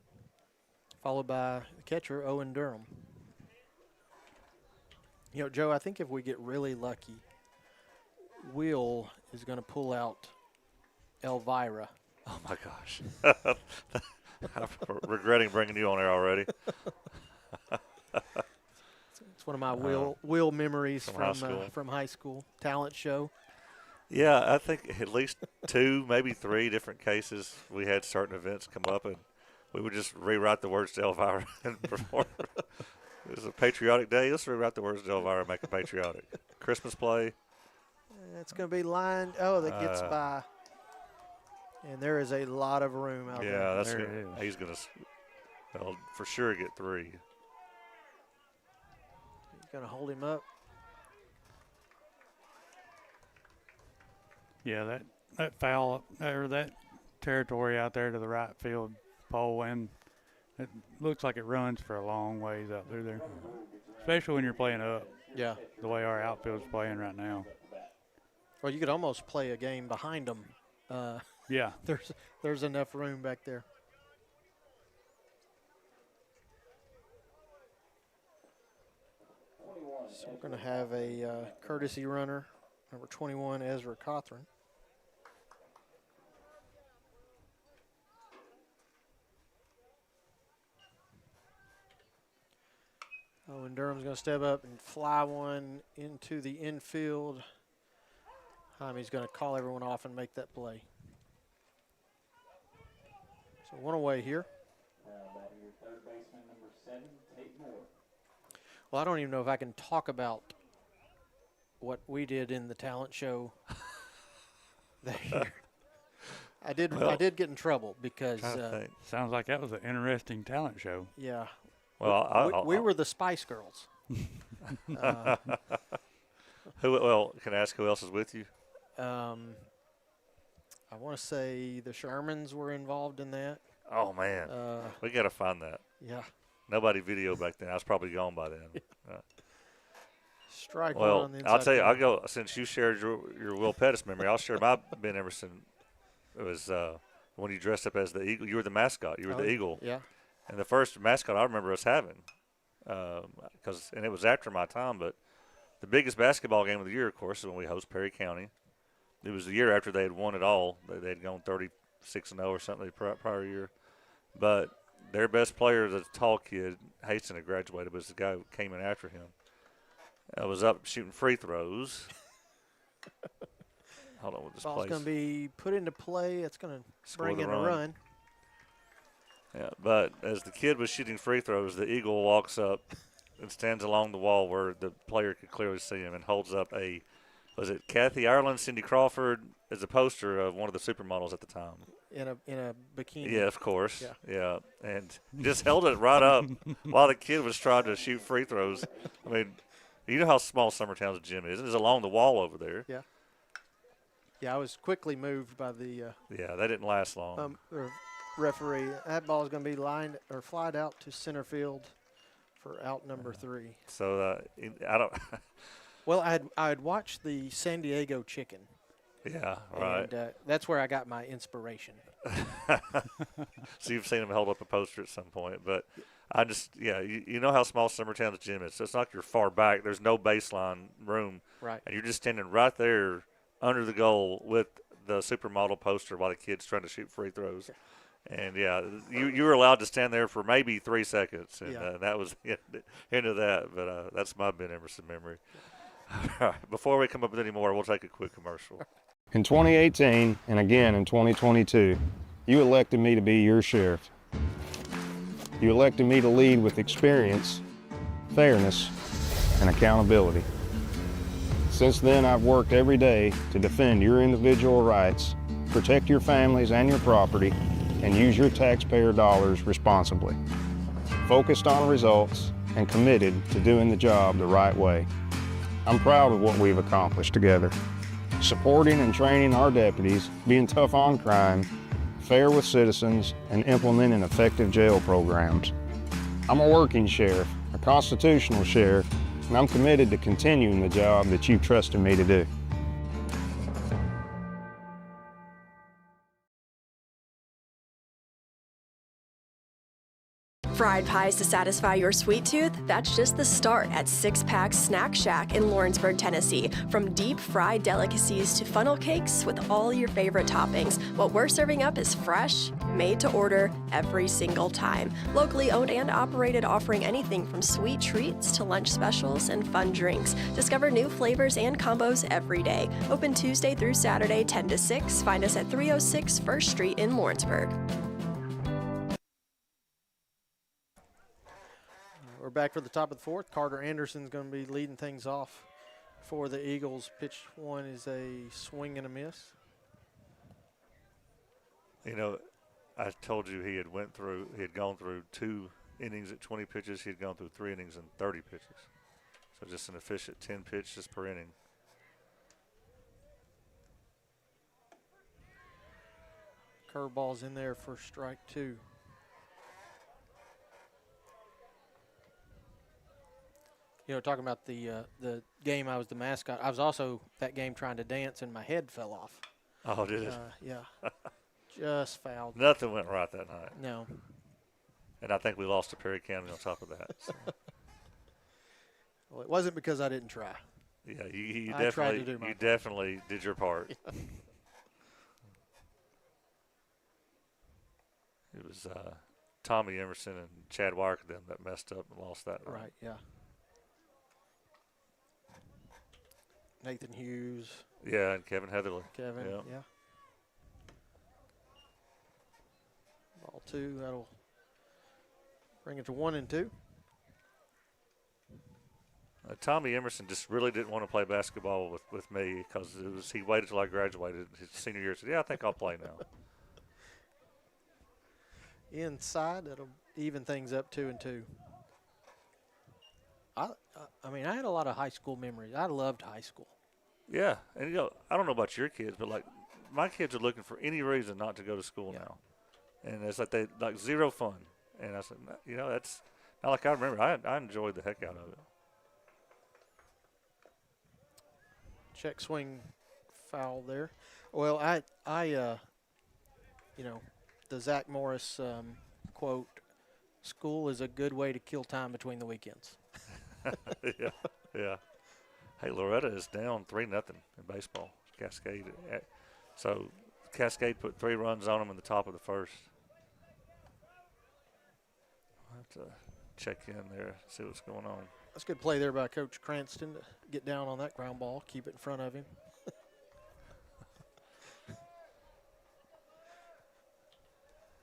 followed by the catcher, Owen Durham. You know, Joe, I think if we get really lucky, Will is going to pull out Elvira. Oh, my gosh. I'm regretting bringing you on air already. It's one of my Will memories from high school talent show. Yeah, I think at least 2, maybe 3 different cases we had certain events come up, and we would just rewrite the words to Elvira and perform. It was a patriotic day. Let's rewrite the words to Elvira and make it patriotic. Christmas play. It's going to be lined. Oh, that gets by. And there is a lot of room out there. Yeah, that's good. He's going to for sure get 3. He's going to hold him up. Yeah, that foul or that territory out there to the right field pole, and it looks like it runs for a long ways out through there, especially when you're playing up. Yeah. The way our outfield's playing right now. Well, you could almost play a game behind them. Yeah. There's enough room back there. So we're going to have a courtesy runner, number 21, Ezra Cothran. Oh, and Durham's going to step up and fly one into the infield. Jaime's going to call everyone off and make that play. So one away here. Third baseman number 7, Tate Moore. Well, I don't even know if I can talk about what we did in the talent show that year. I did get in trouble because sounds like that was an interesting talent show. Yeah. Well, we were the Spice Girls. Can I ask who else is with you? I want to say the Shermans were involved in that. Oh man, we got to find that. Yeah. Nobody video back then. I was probably gone by then. Strike well, one on the inside. I'll tell you. I'll go since you shared your Will Pettis memory. I'll share my Ben Emerson. It was when you dressed up as the Eagle. You were the mascot. You were the Eagle. Yeah. And the first mascot I remember us having, and it was after my time, but the biggest basketball game of the year, of course, is when we host Perry County. It was the year after they had won it all. They had gone 36-0 or something the prior year. But their best player, the tall kid, Haston had graduated, but it was the guy who came in after him. I was up shooting free throws. Hold on, we'll just Ball's going to be put into play. It's going to bring in a run. Yeah, but as the kid was shooting free throws, the Eagle walks up and stands along the wall where the player could clearly see him and holds up was it Kathy Ireland, Cindy Crawford, as a poster of one of the supermodels at the time. In a bikini. Yeah, of course. Yeah. And just held it right up while the kid was trying to shoot free throws. I mean, you know how small Summertown's gym is. It's along the wall over there. Yeah. Yeah, I was quickly moved by the yeah, that didn't last long. Referee. That ball is going to be flied out to center field for out number 3. So I don't. Well, I had watched the San Diego Chicken. Yeah, right. And that's where I got my inspiration. So you've seen him hold up a poster at some point, but I just, yeah, you know how small Summertown's gym is. So it's not like you're far back. There's no baseline room. Right. And you're just standing right there under the goal with the supermodel poster while the kid's trying to shoot free throws. And, yeah, you were allowed to stand there for maybe 3 seconds. And that was the end of that. But that's my Ben Emerson memory. All right, before we come up with any more, we'll take a quick commercial. In 2018 and again in 2022, you elected me to be your sheriff. You elected me to lead with experience, fairness, and accountability. Since then, I've worked every day to defend your individual rights, protect your families and your property, and use your taxpayer dollars responsibly. Focused on results and committed to doing the job the right way. I'm proud of what we've accomplished together. Supporting and training our deputies, being tough on crime, fair with citizens, and implementing effective jail programs. I'm a working sheriff, a constitutional sheriff, and I'm committed to continuing the job that you've trusted me to do. Fried pies to satisfy your sweet tooth? That's just the start at Six Pack Snack Shack in Lawrenceburg, Tennessee. From deep fried delicacies to funnel cakes with all your favorite toppings, what we're serving up is fresh, made to order every single time. Locally owned and operated, offering anything from sweet treats to lunch specials and fun drinks. Discover new flavors and combos every day. Open Tuesday through Saturday, 10 to 6. Find us at 306 1st Street in Lawrenceburg. We're back for the top of the fourth. Carter Anderson's going to be leading things off for the Eagles. Pitch one is a swing and a miss. You know, I told you he had gone through 2 innings at 20 pitches. He had gone through 3 innings and 30 pitches. So just an efficient 10 pitches per inning. Curveball's in there for strike 2. You know, talking about the game, I was the mascot. I was also that game trying to dance, and my head fell off. Oh, did it? Yeah. Just fouled. Nothing went right that night. No. And I think we lost to Perry County on top of that. So. Well, it wasn't because I didn't try. Yeah, you I tried to do my part. definitely did your part. It was Tommy Emerson and Chad Wyker then that messed up and lost that. Right, yeah. Nathan Hughes. Yeah, and Kevin Heatherly. Kevin, yeah. Ball 2, that'll bring it to 1 and 2. Tommy Emerson just really didn't want to play basketball with me because he waited till I graduated his senior year. Said, "Yeah, I think I'll play now." Inside, that'll even things up 2 and 2. I mean, I had a lot of high school memories. I loved high school. Yeah, and you know, I don't know about your kids, but like my kids are looking for any reason not to go to school now, and it's like they like zero fun. And I said, you know, that's not like I remember. I enjoyed the heck out of it. Check swing foul there. Well, I you know, the Zach Morris quote, "School is a good way to kill time between the weekends." Yeah. Hey, Loretta is down 3-0 in baseball. Cascade. So Cascade put 3 runs on them in the top of the first. I'll have to check in there, see what's going on. That's a good play there by Coach Cranston to get down on that ground ball, keep it in front of him.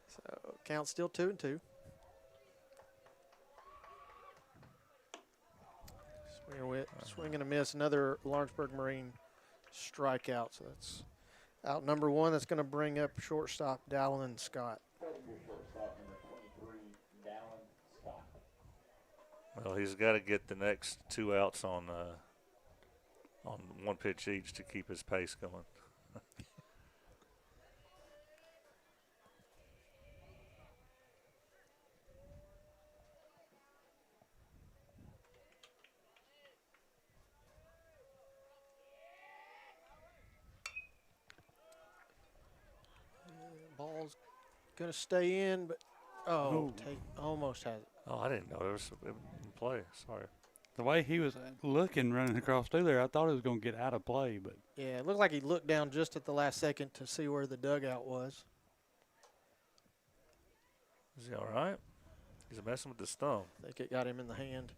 So count still 2 and 2. Swing and a miss. Another Lawrenceburg Marine strikeout. So that's out number 1. That's going to bring up shortstop Dallin Scott. Well, he's got to get the next 2 outs on 1 pitch each to keep his pace going. Ball's going to stay in, but almost has it. Oh, I didn't know there was in play. Sorry. The way he was looking running across through there, I thought he was going to get out of play, but Yeah, it looked like he looked down just at the last second to see where the dugout was. Is he all right? He's messing with his thumb. I think it got him in the hand.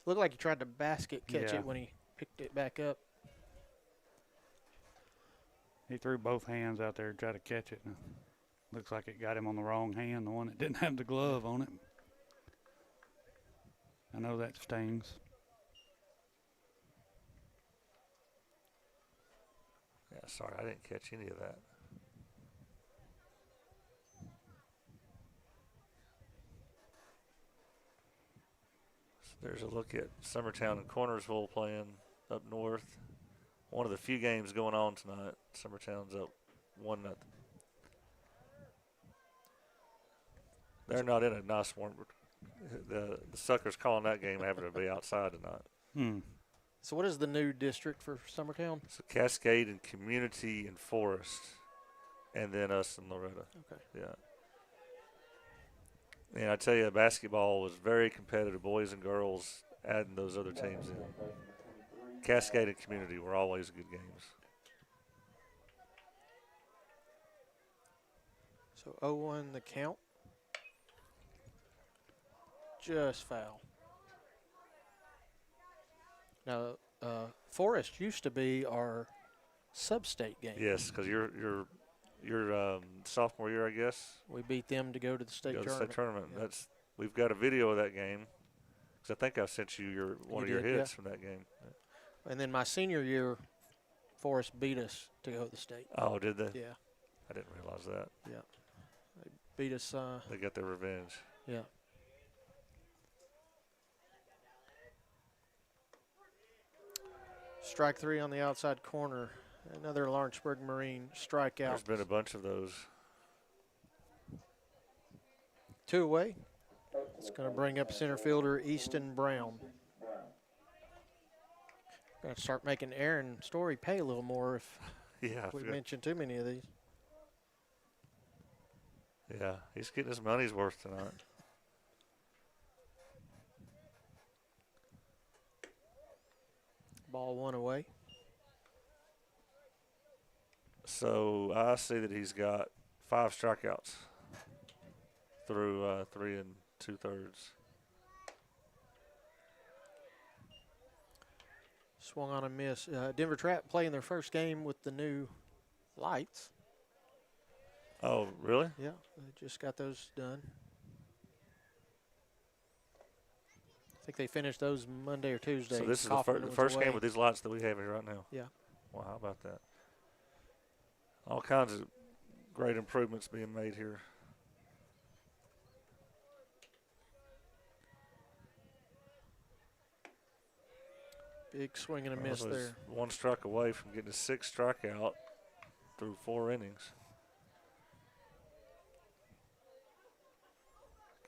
Looked like he tried to basket catch Yeah. it when he picked it back up. he threw both hands out there to try to catch it. And looks like it got him on the wrong hand, the one that didn't have the glove on it. I know that stings. Yeah, sorry, I didn't catch any of that. So there's a look at Summertown and Cornersville playing up north. One of the few games going on tonight. Summertown's up 1-0. They're not in a nice warm. The Suckers calling that game having to be outside tonight. So what is the new district for Summertown? So Cascade and Community and Forest, and then us and Loretta. Okay. Yeah. And I tell you, basketball was very competitive, boys and girls, adding those other teams in. Cascade and Community were always good games. So 0-1 the count. Just foul. Now, Forest used to be our sub-state game. Yes, because your sophomore year, I guess. We beat them to go to the state Go to the tournament. state tournament. Yeah. We've got a video of that game. Because I think I sent you one of your did, hits yeah. from that game. And then my senior year, Forest beat us to go to the state. Oh, did they? Yeah. I didn't realize that. Yeah. They beat us. They got their revenge. Yeah. Strike three on the outside corner. Another Lawrenceburg Marine strikeout. There's been a bunch of those. 2 away. It's going to bring up center fielder Easton Brown. Going to start making Aaron Story pay a little more if Yeah, we mention too many of these. Yeah, he's getting his money's worth tonight. Ball 1 away. So I see that he's got 5 strikeouts through 3 2/3. Swung on a miss. Denver Trapp playing their first game with the new lights. Oh, really? Yeah, they just got those done. I think they finished those Monday or Tuesday. So this is Coffman the was first away. game with these lights that we have here right now. Yeah. Wow, how about that? All kinds of great improvements being made here. Big swing and a miss Well, he's there. 1 strike away from getting a 6th strikeout through 4 innings.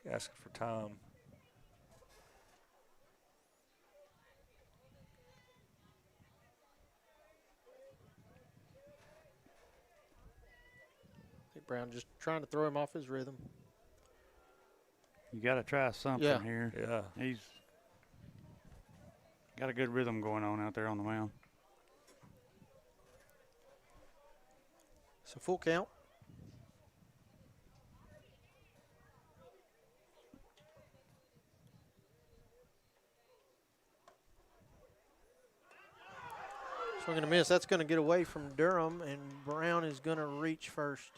Asking for time. I think Brown just trying to throw him off his rhythm. You got to try something Yeah. here. Yeah. He's got a good rhythm going on out there on the mound. So full count. Swing and a miss. That's going to get away from Durham, and Brown is going to reach first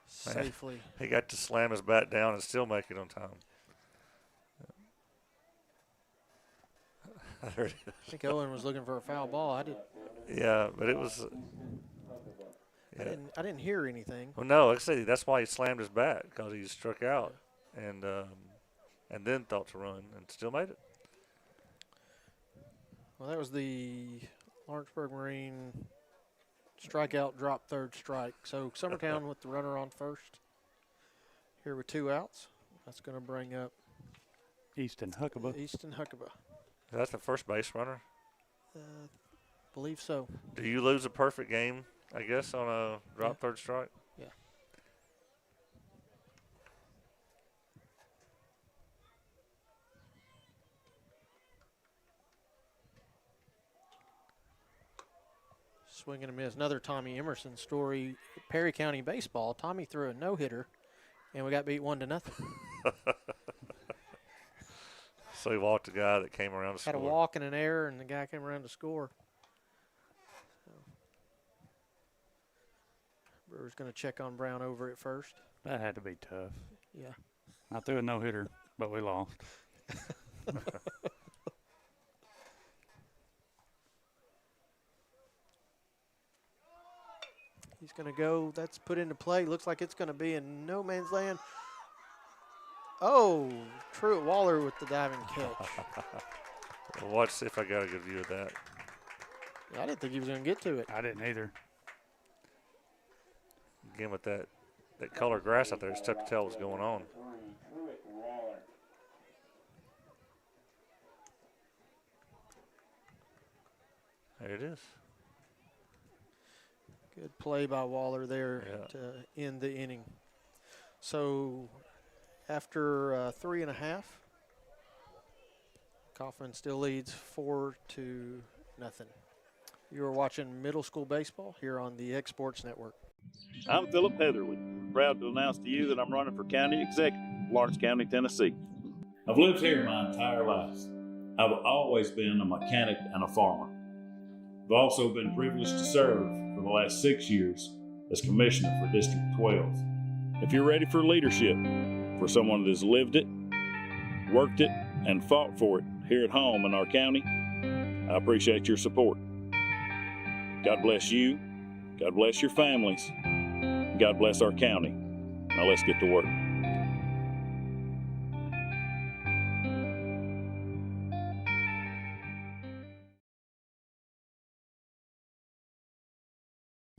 safely. He got to slam his bat down and still make it on time. There it is. I think Owen was looking for a foul ball. I did. Yeah, but it was. I didn't hear anything. Well, no, like I say, that's why he slammed his bat, because he struck out, and then thought to run and still made it. Well, that was the Lawrenceburg Marine strikeout, drop, 3rd strike. So Summertown with the runner on first. Here with 2 outs. That's going to bring up Easton Huckabee. Easton Huckabee. That's the first base runner. Believe so. Do you lose a perfect game, I guess, on a drop 3rd strike? Yeah. Swing and a miss. Another Tommy Emerson story. Perry County baseball. Tommy threw a no-hitter, and we got beat 1-0. So he walked the guy that came around to score. Had a walk and an error, and the guy came around to score. So Brewer's going to check on Brown over at first. That had to be tough. Yeah. I threw a no-hitter, but we lost. He's going to go. That's put into play. Looks like it's going to be in no man's land. Oh, Truett Waller with the diving catch. Well, watch, see if I got a good view of that. I didn't think he was going to get to it. I didn't either. Again, with that color grass out there, it's tough to tell what's going on. There it is. Good play by Waller there to end the inning. So after 3.5, Coffman still leads 4-0. You are watching middle school baseball here on the X Sports Network. I'm Philip Heatherly. Proud to announce to you that I'm running for county executive, Lawrence County, Tennessee. I've lived here my entire life. I've always been a mechanic and a farmer. I've also been privileged to serve for the last 6 years as commissioner for District 12. If you're ready for leadership, for someone that has lived it, worked it, and fought for it here at home in our county, I appreciate your support. God bless you, God bless your families, God bless our county. Now let's get to work.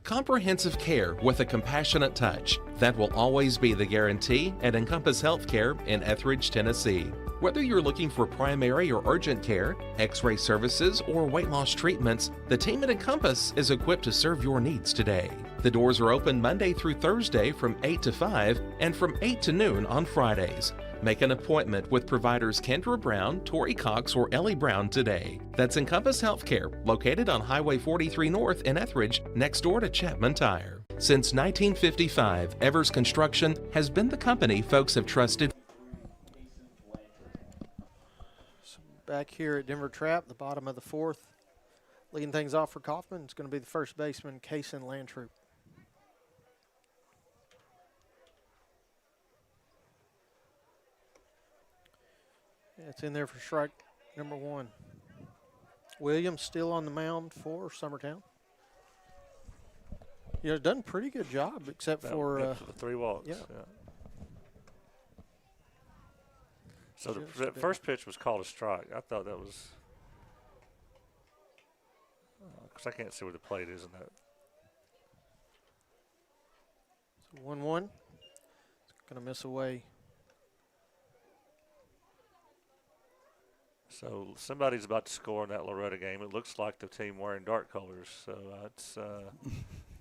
Comprehensive care with a compassionate touch. That will always be the guarantee at Encompass Healthcare in Etheridge, Tennessee. Whether you're looking for primary or urgent care, x-ray services, or weight loss treatments, the team at Encompass is equipped to serve your needs today. The doors are open Monday through Thursday from 8 to 5 and from 8 to noon on Fridays. Make an appointment with providers Kendra Brown, Tori Cox, or Ellie Brown today. That's Encompass Healthcare, located on Highway 43 North in Etheridge, next door to Chapman Tire. Since 1955, Evers Construction has been the company folks have trusted. Back here at Denver Trapp, the bottom of the fourth. Leading things off for Coffman, it's going to be the first baseman, Kaysen Landtroop. It's in there for strike number 1. Williams still on the mound for Summertown. Yeah, done a pretty good job, except for the 3 walks. Yeah. So the first pitch was called a strike. I thought that was because I can't see where the plate is in that. So 1-1. It's going to miss away. So somebody's about to score in that Loretta game. It looks like the team wearing dark colors. So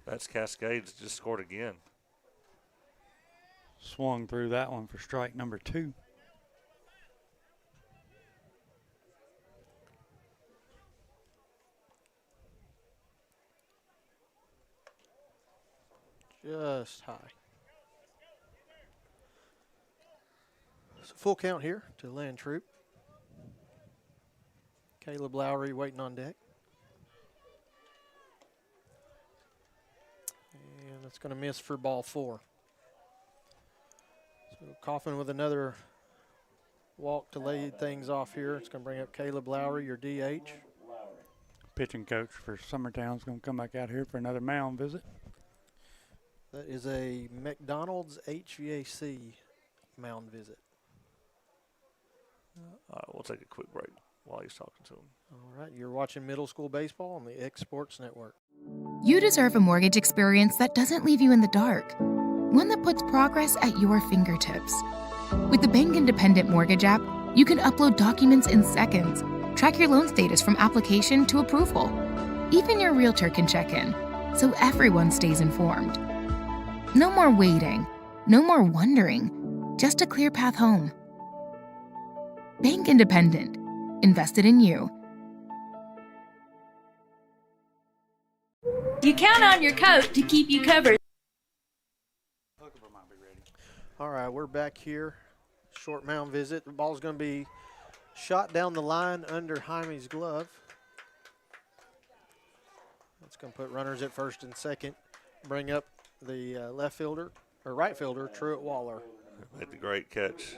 that's Cascades just scored again. Swung through that one for strike number 2. Just high. So full count here to Landtroop. Caleb Lowry waiting on deck. And it's going to miss for ball 4. So Coffman with another walk to lead things off here. It's going to bring up Caleb Lowry, your DH. Pitching coach for Summertown is going to come back out here for another mound visit. That is a McDonald's HVAC mound visit. All right, we'll take a quick break while he's talking to him. All right, you're watching middle school baseball on the X Sports Network. You deserve a mortgage experience that doesn't leave you in the dark. One that puts progress at your fingertips. With the Bank Independent Mortgage app, you can upload documents in seconds, track your loan status from application to approval. Even your realtor can check in, so everyone stays informed. No more waiting, no more wondering, just a clear path home. Bank Independent. Invested in you. You count on your coat to keep you covered. All right, we're back here. Short mound visit. The ball's going to be shot down the line under Jaime's glove. That's going to put runners at first and second. Bring up the left fielder, or right fielder, Truett Waller. Made the great catch.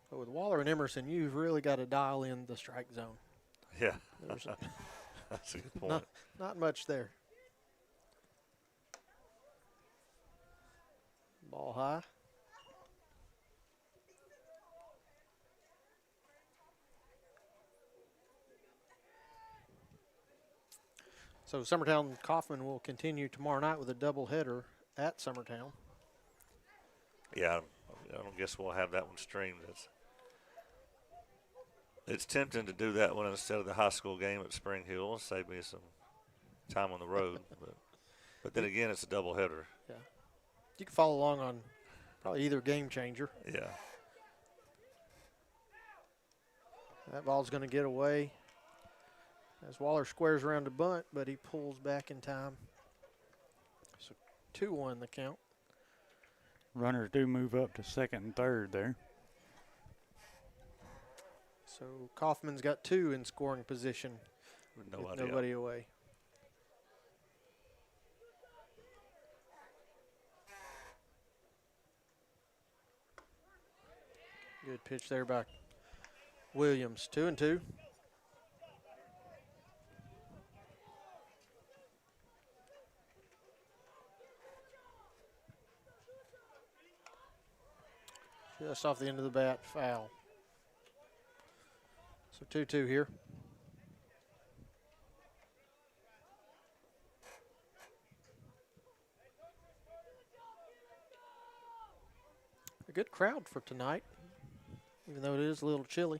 But with Waller and Emerson, you've really got to dial in the strike zone. Yeah. There's That's a good point. Not much there. Ball high. So Summertown Coffman will continue tomorrow night with a doubleheader at Summertown. Yeah, I don't guess we'll have that one streamed. It's tempting to do that one instead of the high school game at Spring Hill. Save me some time on the road. But then again, it's a doubleheader. Yeah. You can follow along on probably either game changer. Yeah. That ball's going to get away as Waller squares around the bunt, but he pulls back in time. So 2-1 the count. Runners do move up to second and third there. So Coffman's got 2 in scoring position with nobody away. Good pitch there by Williams. 2-2. Just off the end of the bat, foul. So 2-2 here. A good crowd for tonight, even though it is a little chilly.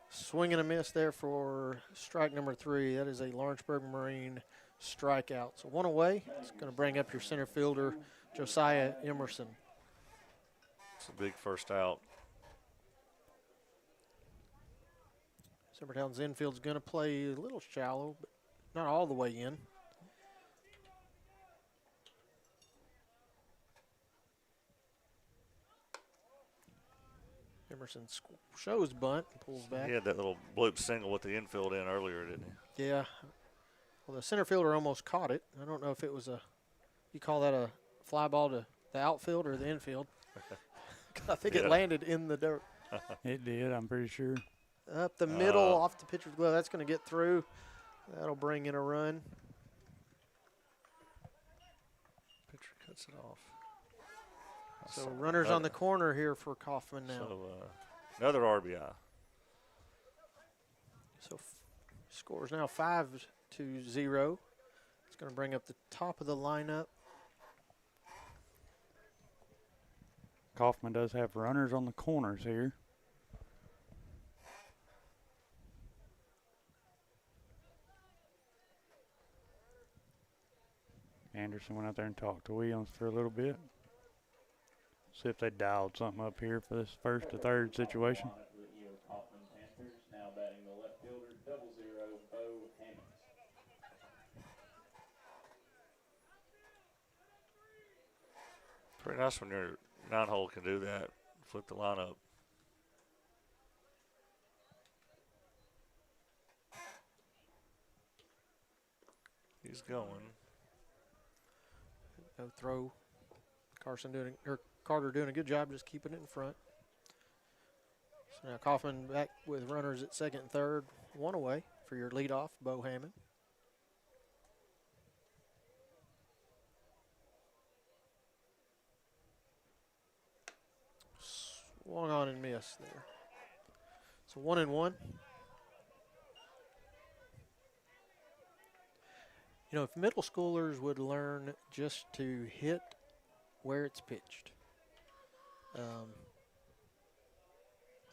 Swing and a miss there for strike number 3. That is a Lawrenceburg Marine strikeout. So 1 away. It's going to bring up your center fielder, Josiah Emerson. It's a big first out. Summertown's infield's going to play a little shallow, but not all the way in. Emerson shows bunt and pulls back. He had that little bloop single with the infield in earlier, didn't he? Yeah. Well, the center fielder almost caught it. I don't know if it was you call that a fly ball to the outfield or the infield. I think it landed in the dirt. It did, I'm pretty sure. Up the middle, off the pitcher's glove. That's going to get through. That'll bring in a run. Pitcher cuts it off. So runners on the corner here for Coffman now. So another RBI. So scores now 5-0. It's going to bring up the top of the lineup. Coffman does have runners on the corners here. Anderson went out there and talked to Williams for a little bit. See if they dialed something up here for this first to third situation. Now batting the left fielder, 0-0, Bo Hammonds. Pretty nice when your 9-hole can do that. Flip the lineup. He's going. No throw. Carter doing a good job just keeping it in front. So now Coffman back with runners at second and third. 1 away for your leadoff, Bo Hammond. Swung on and missed there. So 1-1. You know, if middle schoolers would learn just to hit where it's pitched, I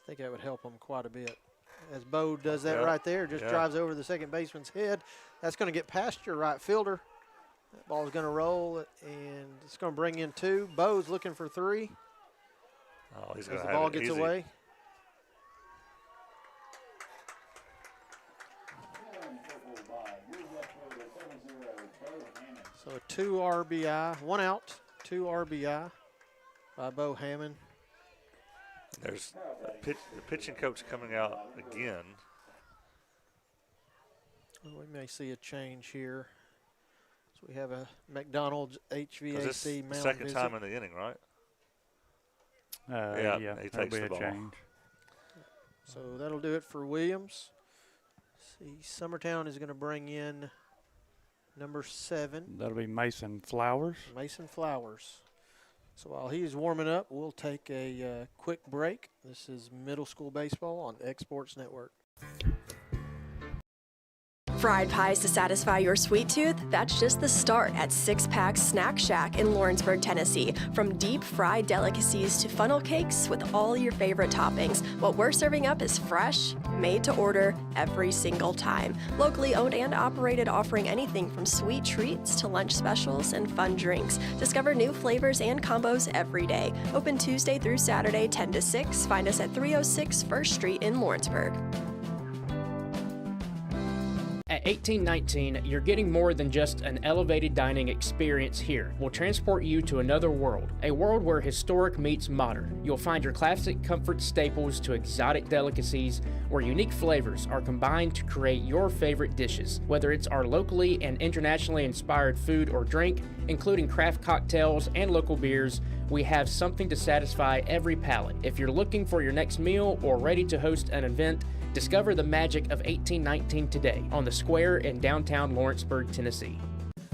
think that would help them quite a bit. As Bo does that right there, just drives over the second baseman's head. That's going to get past your right fielder. That ball's going to roll, and it's going to bring in 2. Bo's looking for 3. Oh, he's As going the to ball have it gets easy. away. So a 2 RBI, 1 out, 2 RBI by Bo Hammond. There's the pitching coach coming out again. Well, we may see a change here. So we have a McDonald's 'Cause HVAC this is the mound second visit. time in the inning, right? Yeah, he that'll takes be the a ball. change. So that'll do it for Williams. See, Summertown is going to bring in number 7. That'll be Mason Flowers. Mason Flowers. So while he's warming up, we'll take a quick break. This is middle school baseball on Exports Network. Fried pies to satisfy your sweet tooth? That's just the start at Six Pack Snack Shack in Lawrenceburg, Tennessee. From deep fried delicacies to funnel cakes with all your favorite toppings, what we're serving up is fresh, made to order every single time. Locally owned and operated, offering anything from sweet treats to lunch specials and fun drinks. Discover new flavors and combos every day. Open Tuesday through Saturday, 10 to 6. Find us at 306 First Street in Lawrenceburg. At 1819, you're getting more than just an elevated dining experience here. We'll transport you to another world, a world where historic meets modern. You'll find your classic comfort staples to exotic delicacies, where unique flavors are combined to create your favorite dishes. Whether it's our locally and internationally inspired food or drink, including craft cocktails and local beers, we have something to satisfy every palate. If you're looking for your next meal or ready to host an event, discover the magic of 1819 today on the square in downtown Lawrenceburg, Tennessee.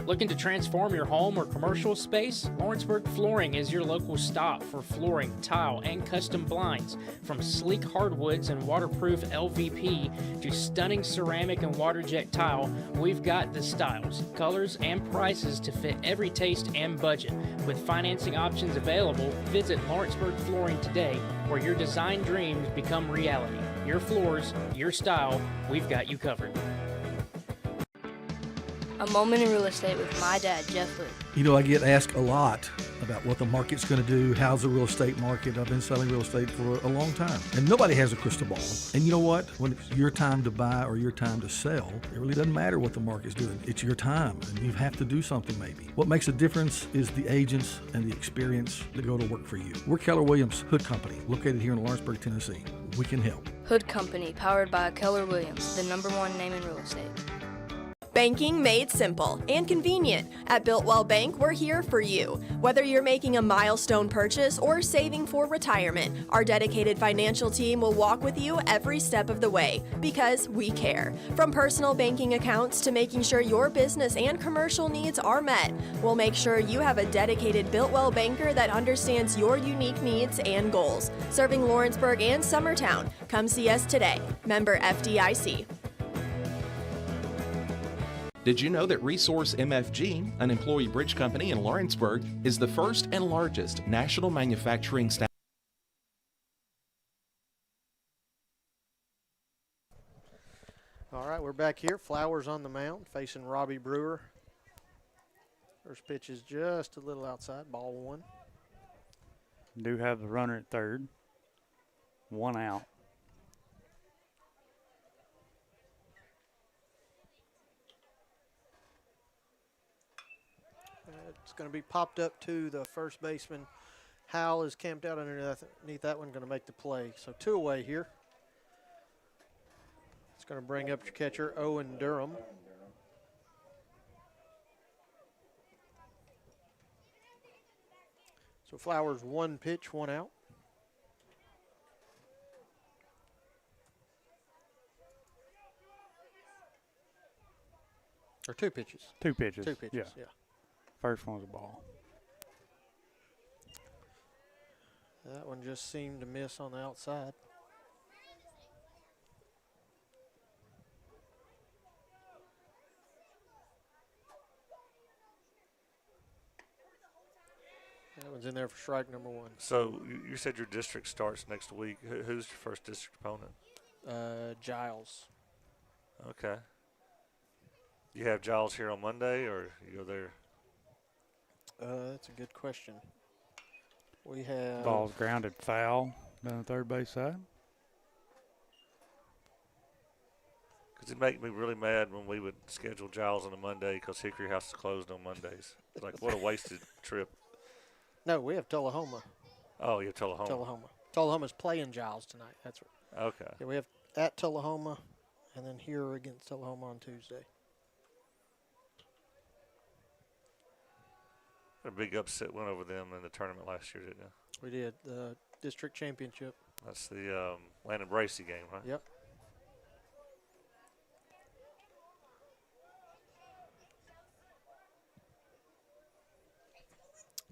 Looking to transform your home or commercial space? Lawrenceburg Flooring is your local stop for flooring, tile, and custom blinds. From sleek hardwoods and waterproof LVP to stunning ceramic and water jet tile, we've got the styles, colors, and prices to fit every taste and budget. With financing options available, visit Lawrenceburg Flooring today, where your design dreams become reality. Your floors, your style, we've got you covered. A moment in real estate with my dad, Jeff Hood. You know, I get asked a lot about what the market's going to do. How's the real estate market? I've been selling real estate for a long time, and nobody has a crystal ball. And you know what? When it's your time to buy or your time to sell, it really doesn't matter what the market's doing. It's your time, and you have to do something maybe. What makes a difference is the agents and the experience that go to work for you. We're Keller Williams Hood Company, located here in Lawrenceburg, Tennessee. We can help. Hood Company, powered by Keller Williams, the #1 name in real estate. Banking made simple and convenient. At Builtwell Bank, we're here for you. Whether you're making a milestone purchase or saving for retirement, our dedicated financial team will walk with you every step of the way because we care. From personal banking accounts to making sure your business and commercial needs are met, we'll make sure you have a dedicated Builtwell banker that understands your unique needs and goals. Serving Lawrenceburg and Summertown. Come see us today. Member FDIC. Did you know that Resource MFG, an employee bridge company in Lawrenceburg, is the first and largest national manufacturing staff? All right, we're back here. Flowers on the mound facing Robbie Brewer. First pitch is just a little outside, ball 1. Do have the runner at third. 1 out. It's going to be popped up to the first baseman. Howell is camped out underneath that one, going to make the play. So 2 away here. It's going to bring up your catcher, Owen Durham. So Flowers 1 pitch, 1 out. Or 2 pitches. 2 pitches. 2 pitches, yeah. First one's a ball. That one just seemed to miss on the outside. That one's in there for strike number 1. So you said your district starts next week. Who's your first district opponent? Giles. Okay. You have Giles here on Monday, or you go there? That's a good question. We have Ball's grounded foul down the third base side. Because it make me really mad when we would schedule Giles on a Monday because Hickory House is closed on Mondays. It's like, what a wasted trip. No, we have Tullahoma. Oh, you have Tullahoma. Tullahoma. Tullahoma's playing Giles tonight. That's right. Okay. Yeah, we have at Tullahoma, and then here against Tullahoma on Tuesday. A big upset win over them in the tournament last year, didn't you? We did the district championship. That's the Landon Bracey game, right? Yep.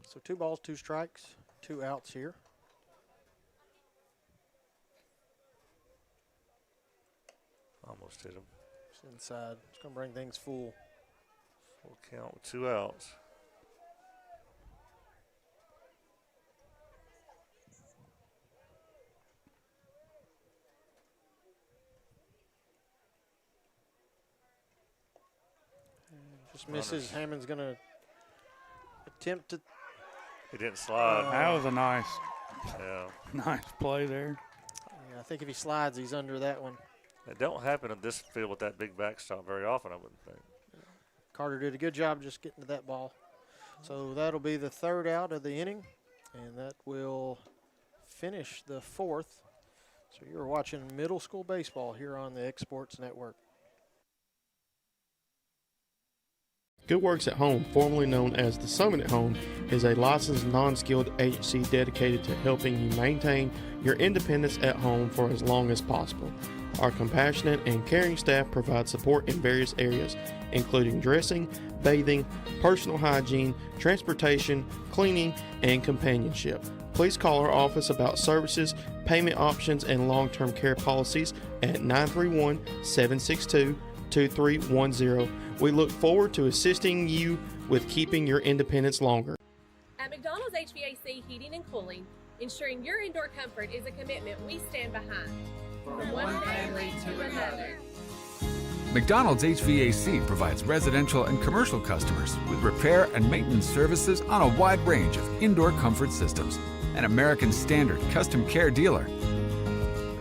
So 2 balls, 2 strikes, 2 outs here. Almost hit him. It's inside. It's going to bring things full. Full count with 2 outs. Just misses. Hammond's going to attempt to. He didn't slide. That was a nice play there. Yeah, I think if he slides, he's under that one. It don't happen in this field with that big backstop very often, I wouldn't think. Carter did a good job just getting to that ball. So that'll be the 3rd out of the inning, and that will finish the 4th. So you're watching middle school baseball here on the Exports Network. Good Works at Home, formerly known as the Summit at Home, is a licensed non-skilled agency dedicated to helping you maintain your independence at home for as long as possible. Our compassionate and caring staff provide support in various areas, including dressing, bathing, personal hygiene, transportation, cleaning, and companionship. Please call our office about services, payment options, and long-term care policies at 931-762-2310. We look forward to assisting you with keeping your independence longer. At McDonald's HVAC Heating and Cooling, ensuring your indoor comfort is a commitment we stand behind. From one family to another. McDonald's HVAC provides residential and commercial customers with repair and maintenance services on a wide range of indoor comfort systems. An American Standard custom care dealer.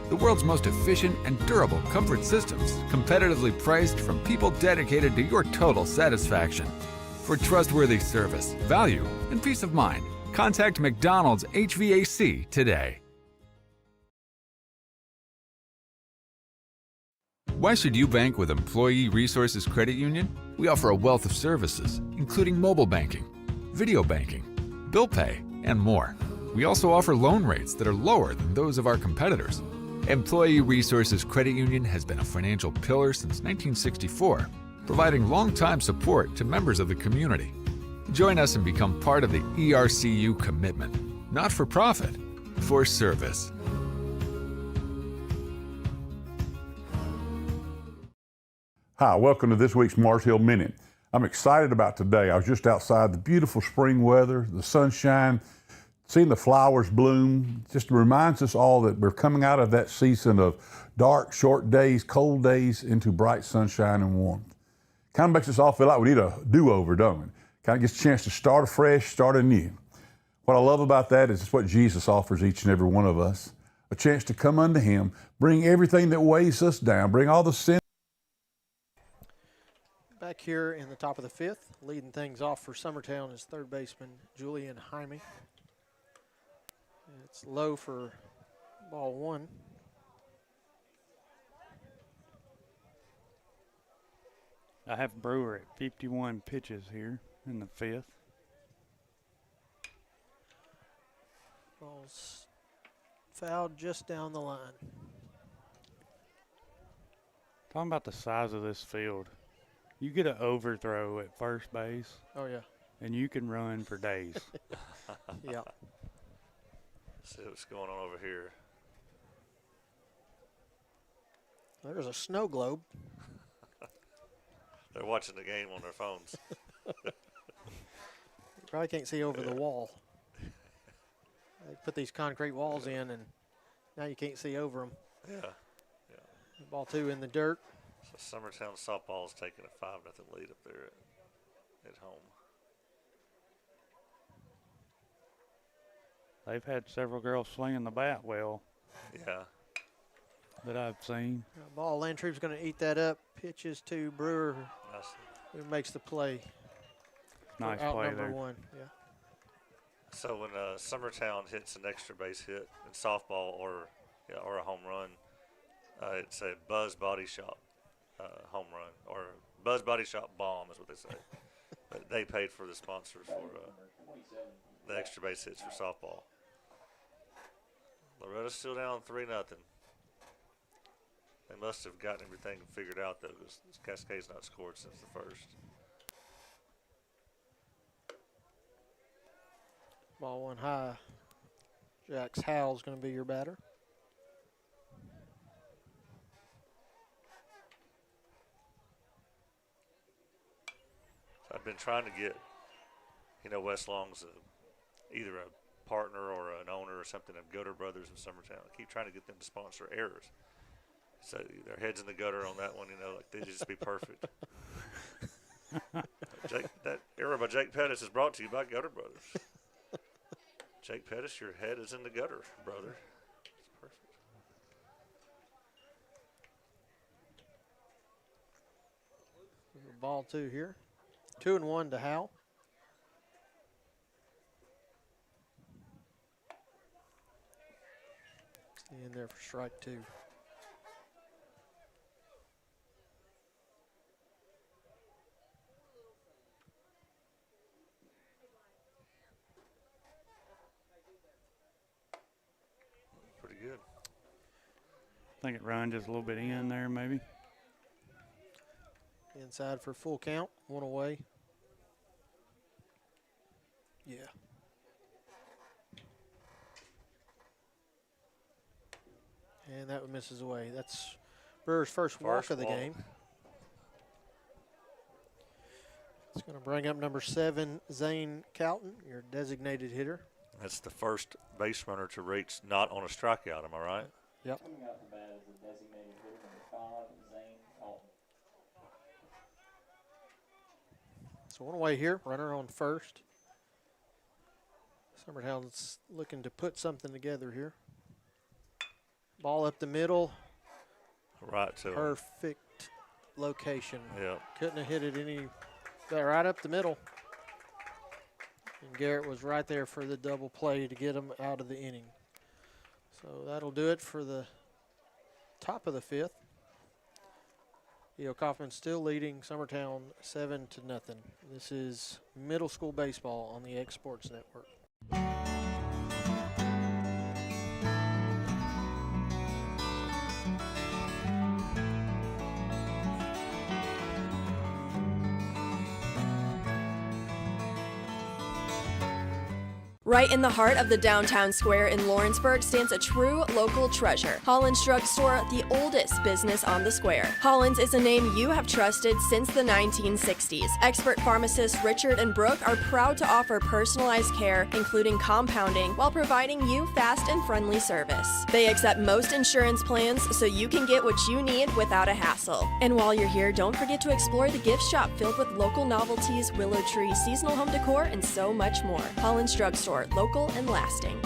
The world's most efficient and durable comfort systems, competitively priced from people dedicated to your total satisfaction. For trustworthy service, value, and peace of mind, contact McDonald's HVAC today. Why should you bank with Employee Resources Credit Union? We offer a wealth of services, including mobile banking, video banking, bill pay, and more. We also offer loan rates that are lower than those of our competitors. Employee Resources Credit Union has been a financial pillar since 1964, providing long-time support to members of the community. Join us and become part of the ERCU commitment, not for profit, for service. Hi, welcome to this week's Mars Hill Minute. I'm excited about today. I was just outside, the beautiful spring weather, the sunshine, seeing the flowers bloom. Just reminds us all that we're coming out of that season of dark, short days, cold days into bright sunshine and warmth. Kind of makes us all feel like we need a do-over, don't we? Kind of gets a chance to start afresh, start anew. What I love about that is it's what Jesus offers each and every one of us. A chance to come unto Him, bring everything that weighs us down, bring all the sin. Back here in the top of the 5th, leading things off for Summertown is 3rd baseman Julian Jaime. It's low for ball 1. I have Brewer at 51 pitches here in the 5th. Ball's fouled just down the line. Talking about the size of this field. You get an overthrow at first base. Oh, yeah. And you can run for days. Yeah. See what's going on over here. There's a snow globe. They're watching the game on their phones. You probably can't see over the wall. They put these concrete walls in, and now you can't see over them. Yeah. Ball 2 in the dirt. So Summertown softball is taking a 5-0 lead up there at home. They've had several girls swinging the bat well. Yeah. That I've seen. Ball, Landry's going to eat that up. Pitches to Brewer, who makes the play. Nice out play number there. 1. Yeah. So when Summertown hits an extra base hit in softball or a home run, it's a Buzz Body Shop home run, or Buzz Body Shop bomb is what they say. But they paid for the sponsors for the extra base hits for softball. Loretta's still down 3-0. They must have gotten everything figured out, though, because Cascade's not scored since the first. Ball 1 high. Jax Howell's going to be your batter. So I've been trying to get, Wes Long's either a partner or an owner or something of Gutter Brothers in Summertown. I keep trying to get them to sponsor Errors. So their head's in the gutter on that one, like they'd just be perfect. That error by Jake Pettis is brought to you by Gutter Brothers. Jake Pettis, your head is in the gutter, brother. It's perfect. Ball 2 here. 2-1 to Howell. Stay in there for strike 2. Pretty good. I think it run just a little bit in there, maybe. Inside for full count. 1 away. Yeah. And that one misses away. That's Brewer's first walk of the game. It's going to bring up number 7, Zane Calton, your designated hitter. That's the first base runner to reach not on a strikeout, am I right? Yep. Coming out the bat is the designated hitter number 5, Zane Calton. So 1 away here, runner on first. Summertown's looking to put something together here. Ball up the middle. Right to perfect location. Yeah. Couldn't have hit it any better. Right up the middle. And Garrett was right there for the double play to get him out of the inning. So that'll do it for the top of the 5th. E.O. Coffman still leading Summertown 7-0. This is middle school baseball on the X Sports Network. Right in the heart of the downtown square in Lawrenceburg stands a true local treasure, Holland's Drug Store, the oldest business on the square. Holland's is a name you have trusted since the 1960s. Expert pharmacists Richard and Brooke are proud to offer personalized care, including compounding, while providing you fast and friendly service. They accept most insurance plans, so you can get what you need without a hassle. And while you're here, don't forget to explore the gift shop filled with local novelties, willow tree, seasonal home decor, and so much more. Holland's Drug Store. Local and lasting.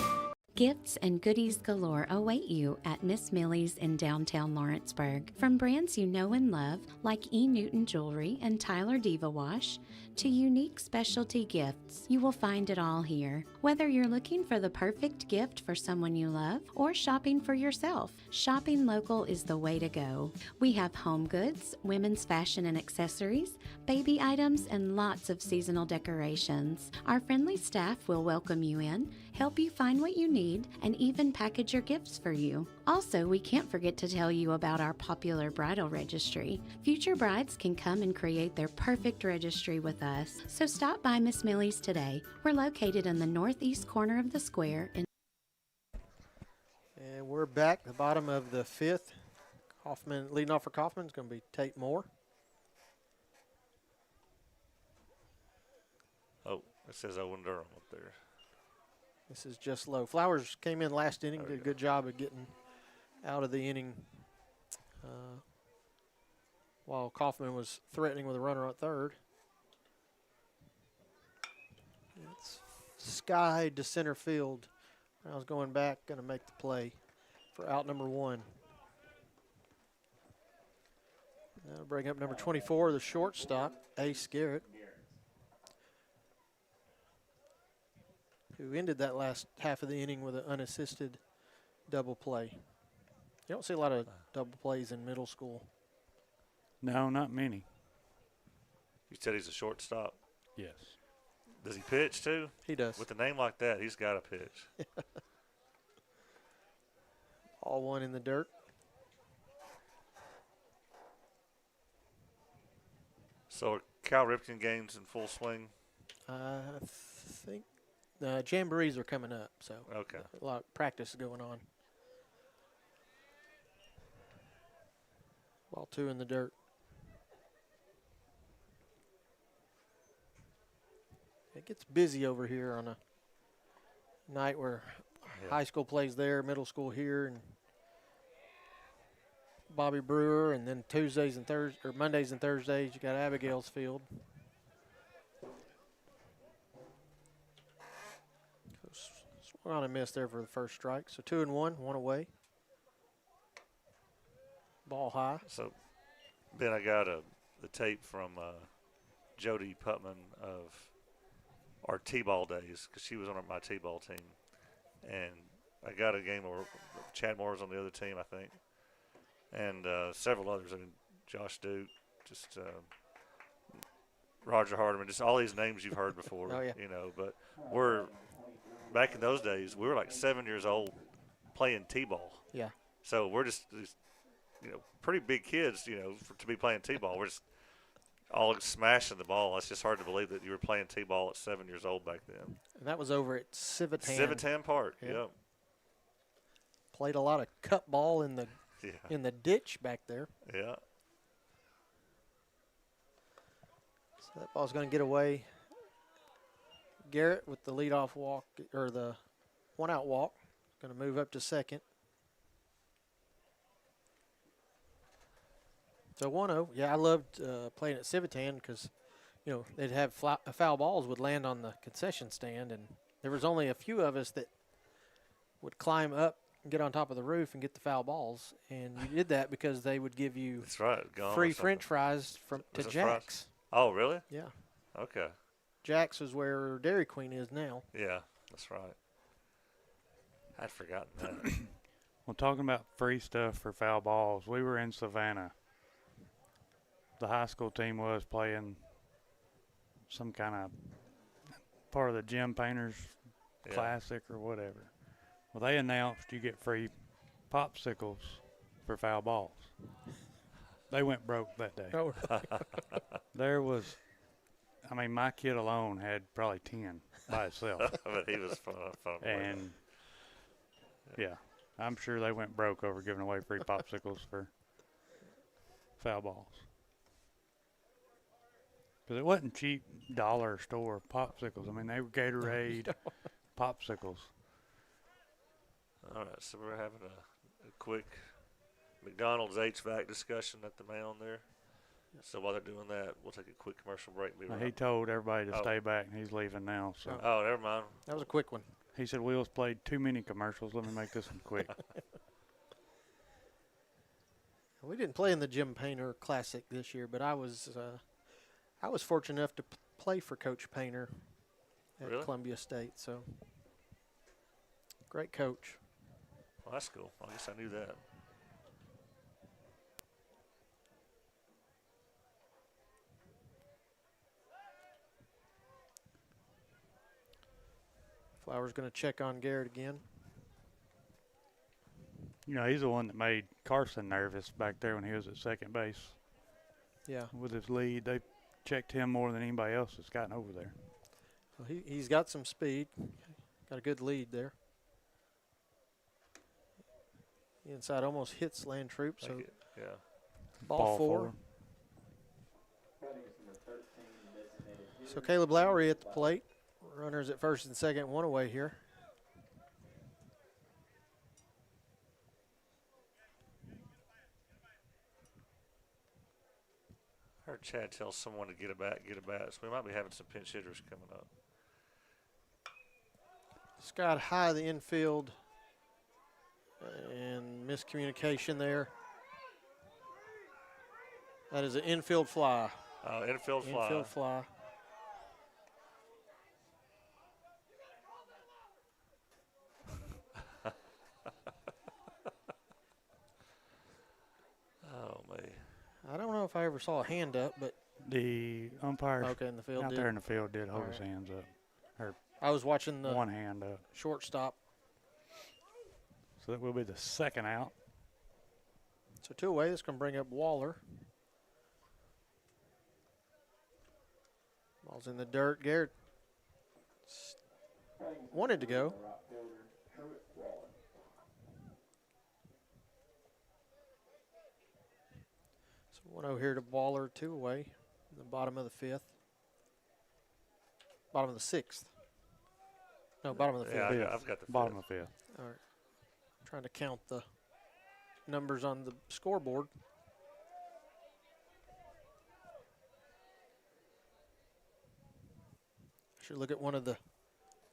Gifts and goodies galore await you at Miss Millie's in downtown Lawrenceburg. From brands you know and love, like E. Newton Jewelry and Tyler Diva Wash, to unique specialty gifts, you will find it all here. Whether you're looking for the perfect gift for someone you love or shopping for yourself, shopping local is the way to go. We have home goods, women's fashion and accessories, baby items, and lots of seasonal decorations. Our friendly staff will welcome you in, help you find what you need, and even package your gifts for you. Also, we can't forget to tell you about our popular bridal registry. Future brides can come and create their perfect registry with us. So stop by Miss Millie's today. We're located in the northeast corner of the square. And we're back, the bottom of the 5th. Coffman, leading off for Coffman is going to be Tate Moore. Oh, it says Owen Durham up there. This is just low. Flowers came in last inning, did a good job of getting out of the inning while Coffman was threatening with a runner at third. It's skied to center field Brown's going back, going to make the play for out number 1. That'll bring up number 24, the shortstop, Ace Garrett, who ended that last half of the inning with an unassisted double play. You don't see a lot of double plays in middle school. No, not many. You said he's a shortstop? Yes. Does he pitch too? He does. With a name like that, he's got to pitch. All 1 in the dirt. So are Cal Ripken games in full swing? I think jamborees are coming up, so okay. A lot of practice going on. Ball 2 in the dirt. It gets busy over here on a night where high school plays there, middle school here, and Bobby Brewer, and then Tuesdays and Thursdays, or Mondays and Thursdays, you got Abigail's Field. Swung on a miss there for the first strike. So 2-1, 1 away. Ball high. So, Ben, I got the tape from Jody Putman of our T-ball days, because she was on my T-ball team. And I got a game where Chad Moore was on the other team, I think. And several others. I mean, Josh Duke, just Roger Hardiman, just all these names you've heard before. Oh, yeah. You know, but back in those days, we were like 7 years old playing T-ball. Yeah. So we're just pretty big kids, to be playing T-ball. We're just all smashing the ball. It's just hard to believe that you were playing T-ball at 7 years old back then. And that was over at Civitan. Civitan Park, yep. Played a lot of cut ball in the ditch back there. Yeah. So that ball's going to get away. Garrett with the leadoff walk, or the one-out walk, going to move up to second. So 1-0. Yeah, I loved playing at Civitan because, they'd have foul balls would land on the concession stand, and there was only a few of us that would climb up and get on top of the roof and get the foul balls, and you did that because they would give you That's right. free French fries to Jack's. Oh, really? Yeah. Okay. Jack's is where Dairy Queen is now. Yeah, that's right. I'd forgotten that. Well, talking about free stuff for foul balls, we were in Savannah. The high school team was playing some kind of part of the Gym Painters Classic or whatever. Well, they announced you get free popsicles for foul balls. They went broke that day. Oh, There was, my kid alone had probably 10 by itself. But he was fun. And, yeah, I'm sure they went broke over giving away free popsicles for foul balls. Because it wasn't cheap dollar store popsicles. They were Gatorade popsicles. All right, so we're having a quick McDonald's HVAC discussion at the mound there. So while they're doing that, we'll take a quick commercial break. He told everybody to stay back, and he's leaving now. So. Oh, never mind. That was a quick one. He said, Will's played too many commercials. Let me make this one quick. We didn't play in the Jim Painter Classic this year, but I was fortunate enough to play for Coach Painter at Columbia State. So great coach. Well, that's cool. I guess I knew that. Flowers going to check on Garrett again. He's the one that made Carson nervous back there when he was at second base. Yeah. With his lead, they checked him more than anybody else that's gotten over there. Well, he's got some speed. Got a good lead there. The inside almost hits Landtroop, so ball four. So Caleb Lowry at the plate. Runners at first and second, 1 away here. I heard Chad tell someone to get a bat. So we might be having some pinch hitters coming up. Scott high the infield and miscommunication there. That is an infield fly. Infield fly. Infield fly. Oh, man. I don't know if I ever saw a hand up, but The umpire in the field out did. there in the field did hold All his right. hands up. Or I was watching the one hand up. shortstop. So that will be the second out. So 2 away. That's going to bring up Waller. Ball's in the dirt. Garrett wanted to go. So 1-0 here to Waller, 2 away in the bottom of the 5th. Bottom of the 6th. No, bottom of the 5th. Yeah, I've got the bottom of 5th. All right. I'm trying to count the numbers on the scoreboard. I should look at one of the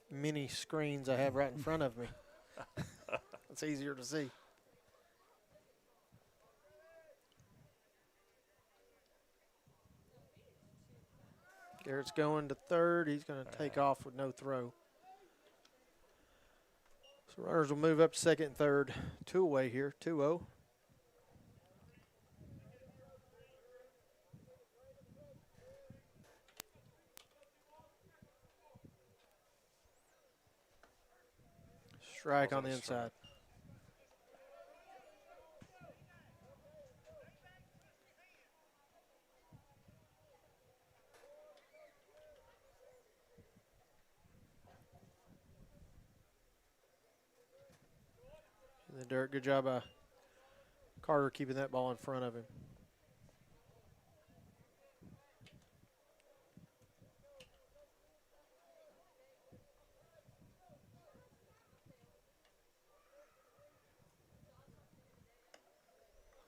mini screens I have right in front of me. It's easier to see. Garrett's going to third. He's going to take off with no throw. So runners will move up to second and third. 2 away here, 2-0. Strike on the inside. In the dirt. Good job by Carter keeping that ball in front of him.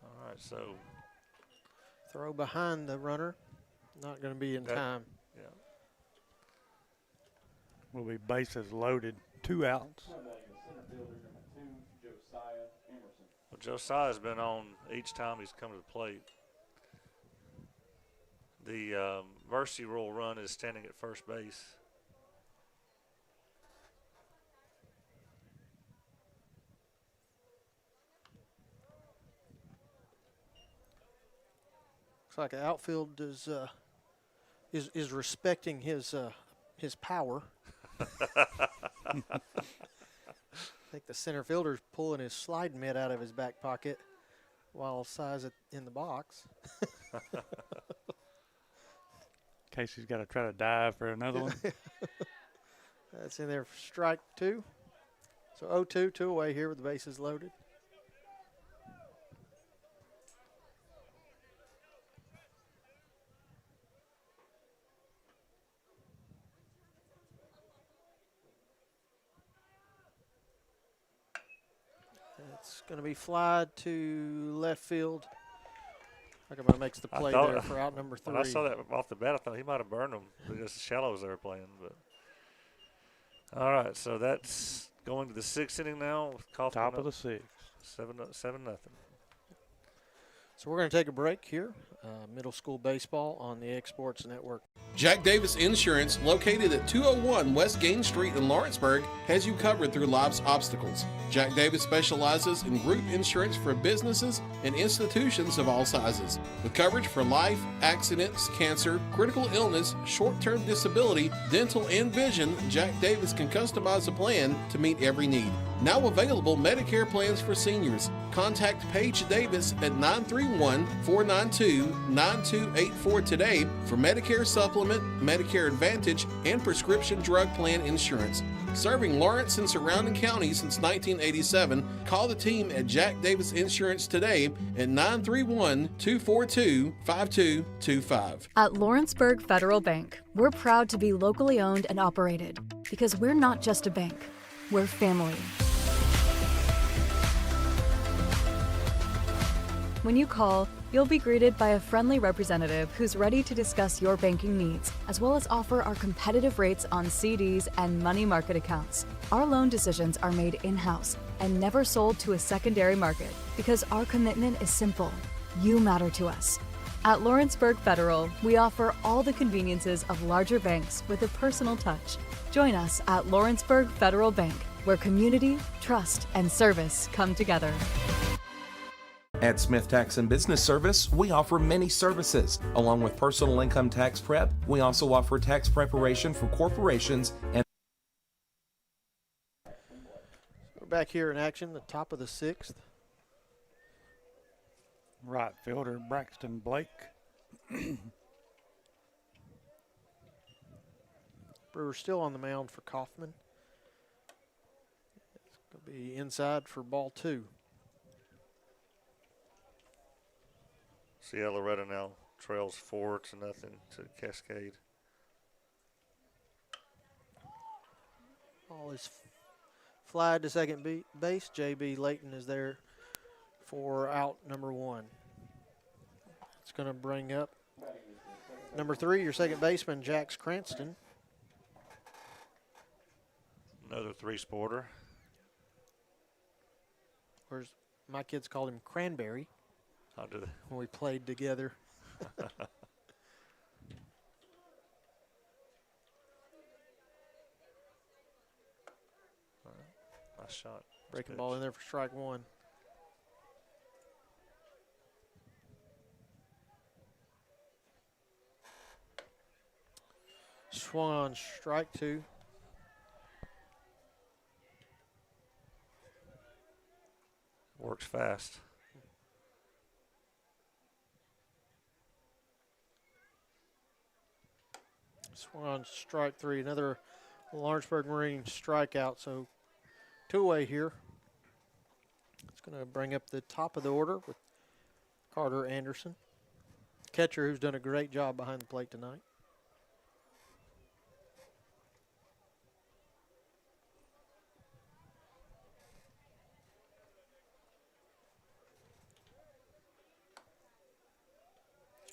All right, so throw behind the runner. Not going to be in time. Yeah. Will be bases loaded. 2 outs. Well, Josiah's been on each time he's come to the plate. The mercy rule run is standing at first base. Looks like the outfield is respecting his power. I think the center fielder's pulling his slide mitt out of his back pocket while Si's in the box. Casey's got to try to dive for another one. That's in there for strike 2. So 0-2, 2 away here with the bases loaded. It's going to be fly to left field. Huckabee makes the play there for out number 3. When I saw that off the bat, I thought he might have burned him because the shallows they were playing. But all right, so that's going to the 6th inning now. With Coffman Top of the 6th. 7-0. So we're going to take a break here. Middle school baseball on the Egg Sports Network. Jack Davis Insurance, located at 201 West Gain Street in Lawrenceburg, has you covered through life's obstacles. Jack Davis specializes in group insurance for businesses and institutions of all sizes. With coverage for life, accidents, cancer, critical illness, short-term disability, dental, and vision, Jack Davis can customize a plan to meet every need. Now available Medicare plans for seniors. Contact Paige Davis at 931-492-9284 today for Medicare Supplement, Medicare Advantage, and prescription drug plan insurance. Serving Lawrence and surrounding counties since 1987, call the team at Jack Davis Insurance today at 931-242-5225. At Lawrenceburg Federal Bank, we're proud to be locally owned and operated because we're not just a bank, we're family. When you call, you'll be greeted by a friendly representative who's ready to discuss your banking needs, as well as offer our competitive rates on CDs and money market accounts. Our loan decisions are made in-house and never sold to a secondary market because our commitment is simple. You matter to us. At Lawrenceburg Federal, we offer all the conveniences of larger banks with a personal touch. Join us at Lawrenceburg Federal Bank, where community, trust, and service come together. At Smith Tax and Business Service, we offer many services. Along with personal income tax prep, we also offer tax preparation for corporations and We're back here in action, the top of the 6th. Right fielder Braxton Blake. Brewer's still on the mound for Coffman. It's going to be inside for ball 2. See how Loretta now trails 4-0 to Cascade. Ball is flied to second base. J.B. Layton is there for out number 1. It's going to bring up number 3, your second baseman, Jax Cranston. Another 3-sporter. Where's my kids called him Cranberry. How do they? When we played together. Nice shot. Breaking ball in there for strike 1. Swung on strike 2. Works fast. Swung on strike 3. Another Lawrenceburg Marine strikeout. So 2-away here. It's going to bring up the top of the order with Carter Anderson, catcher who's done a great job behind the plate tonight.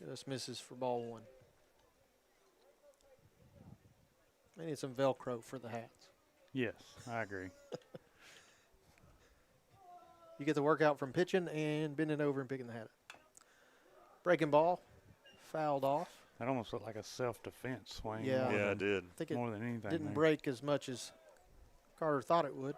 Just misses for ball 1. They need some Velcro for the hats. Yes, I agree. You get the workout from pitching and bending over and picking the hat up. Breaking ball, fouled off. That almost looked like a self-defense swing. Yeah, it did. I think it more than anything. didn't break as much as Carter thought it would.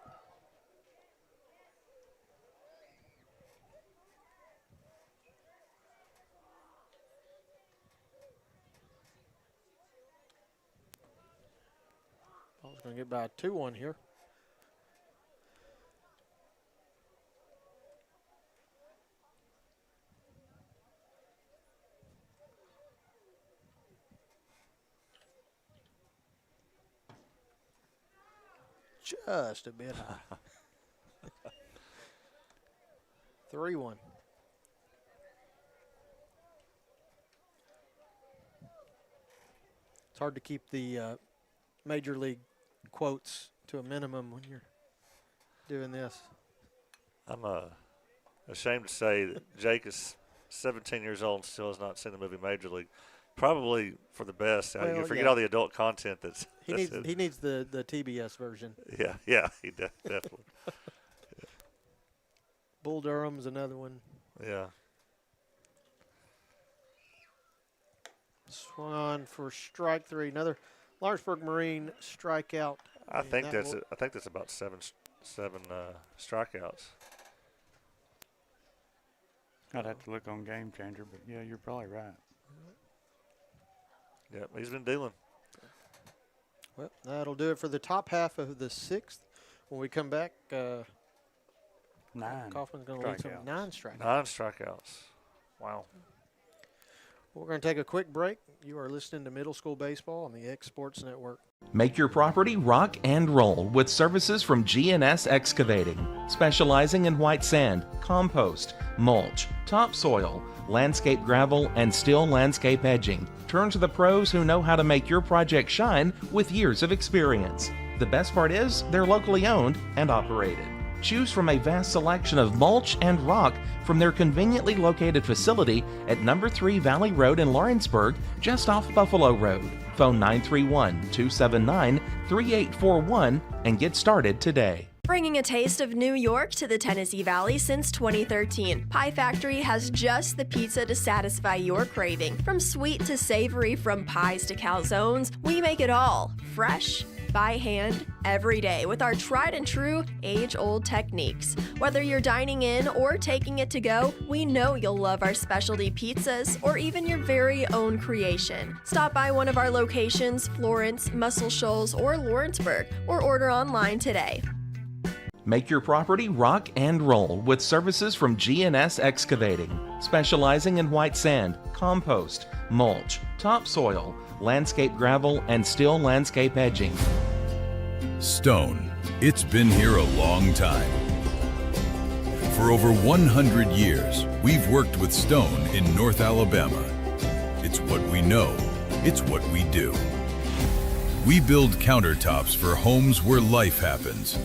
Ball's going to get by a 2-1 here. Just a bit high. 3-1. It's hard to keep the major league quotes to a minimum when you're doing this. I'm ashamed to say that Jake is 17 years old and still has not seen the movie Major League. Probably for the best. Well, You forget yeah. all the adult content that's He needs the TBS version. Yeah, he definitely. Bull Durham's another one. Yeah. Swung on for strike 3. Another Lawrenceburg Marine strikeout. I think that's about seven strikeouts. I'd have to look on Game Changer, but yeah, you're probably right. Yep, he's been dealing. Well, that'll do it for the top half of the 6th. When we come back, 9 Coffman's going to lead some 9 strikeouts. 9 strikeouts. Wow. We're going to take a quick break. You are listening to Middle School Baseball on the X Sports Network. Make your property rock and roll with services from G&S Excavating, specializing in white sand, compost, mulch, topsoil, landscape gravel, and steel landscape edging. Turn to the pros who know how to make your project shine with years of experience. The best part is they're locally owned and operated. Choose from a vast selection of mulch and rock from their conveniently located facility at number 3 Valley Road in Lawrenceburg, just off Buffalo Road. Phone 931-279-3841 and get started today. Bringing a taste of New York to the Tennessee Valley since 2013, Pie Factory has just the pizza to satisfy your craving. From sweet to savory, from pies to calzones, we make it all fresh, by hand, every day with our tried and true, age-old techniques. Whether you're dining in or taking it to go, we know you'll love our specialty pizzas or even your very own creation. Stop by one of our locations, Florence, Muscle Shoals, or Lawrenceburg, or order online today. Make your property rock and roll with services from G&S Excavating, specializing in white sand, compost, mulch, topsoil, landscape gravel, and steel landscape edging. Stone. It's been here a long time. For over 100 years, we've worked with stone in North Alabama. It's what we know. It's what we do. We build countertops for homes where life happens,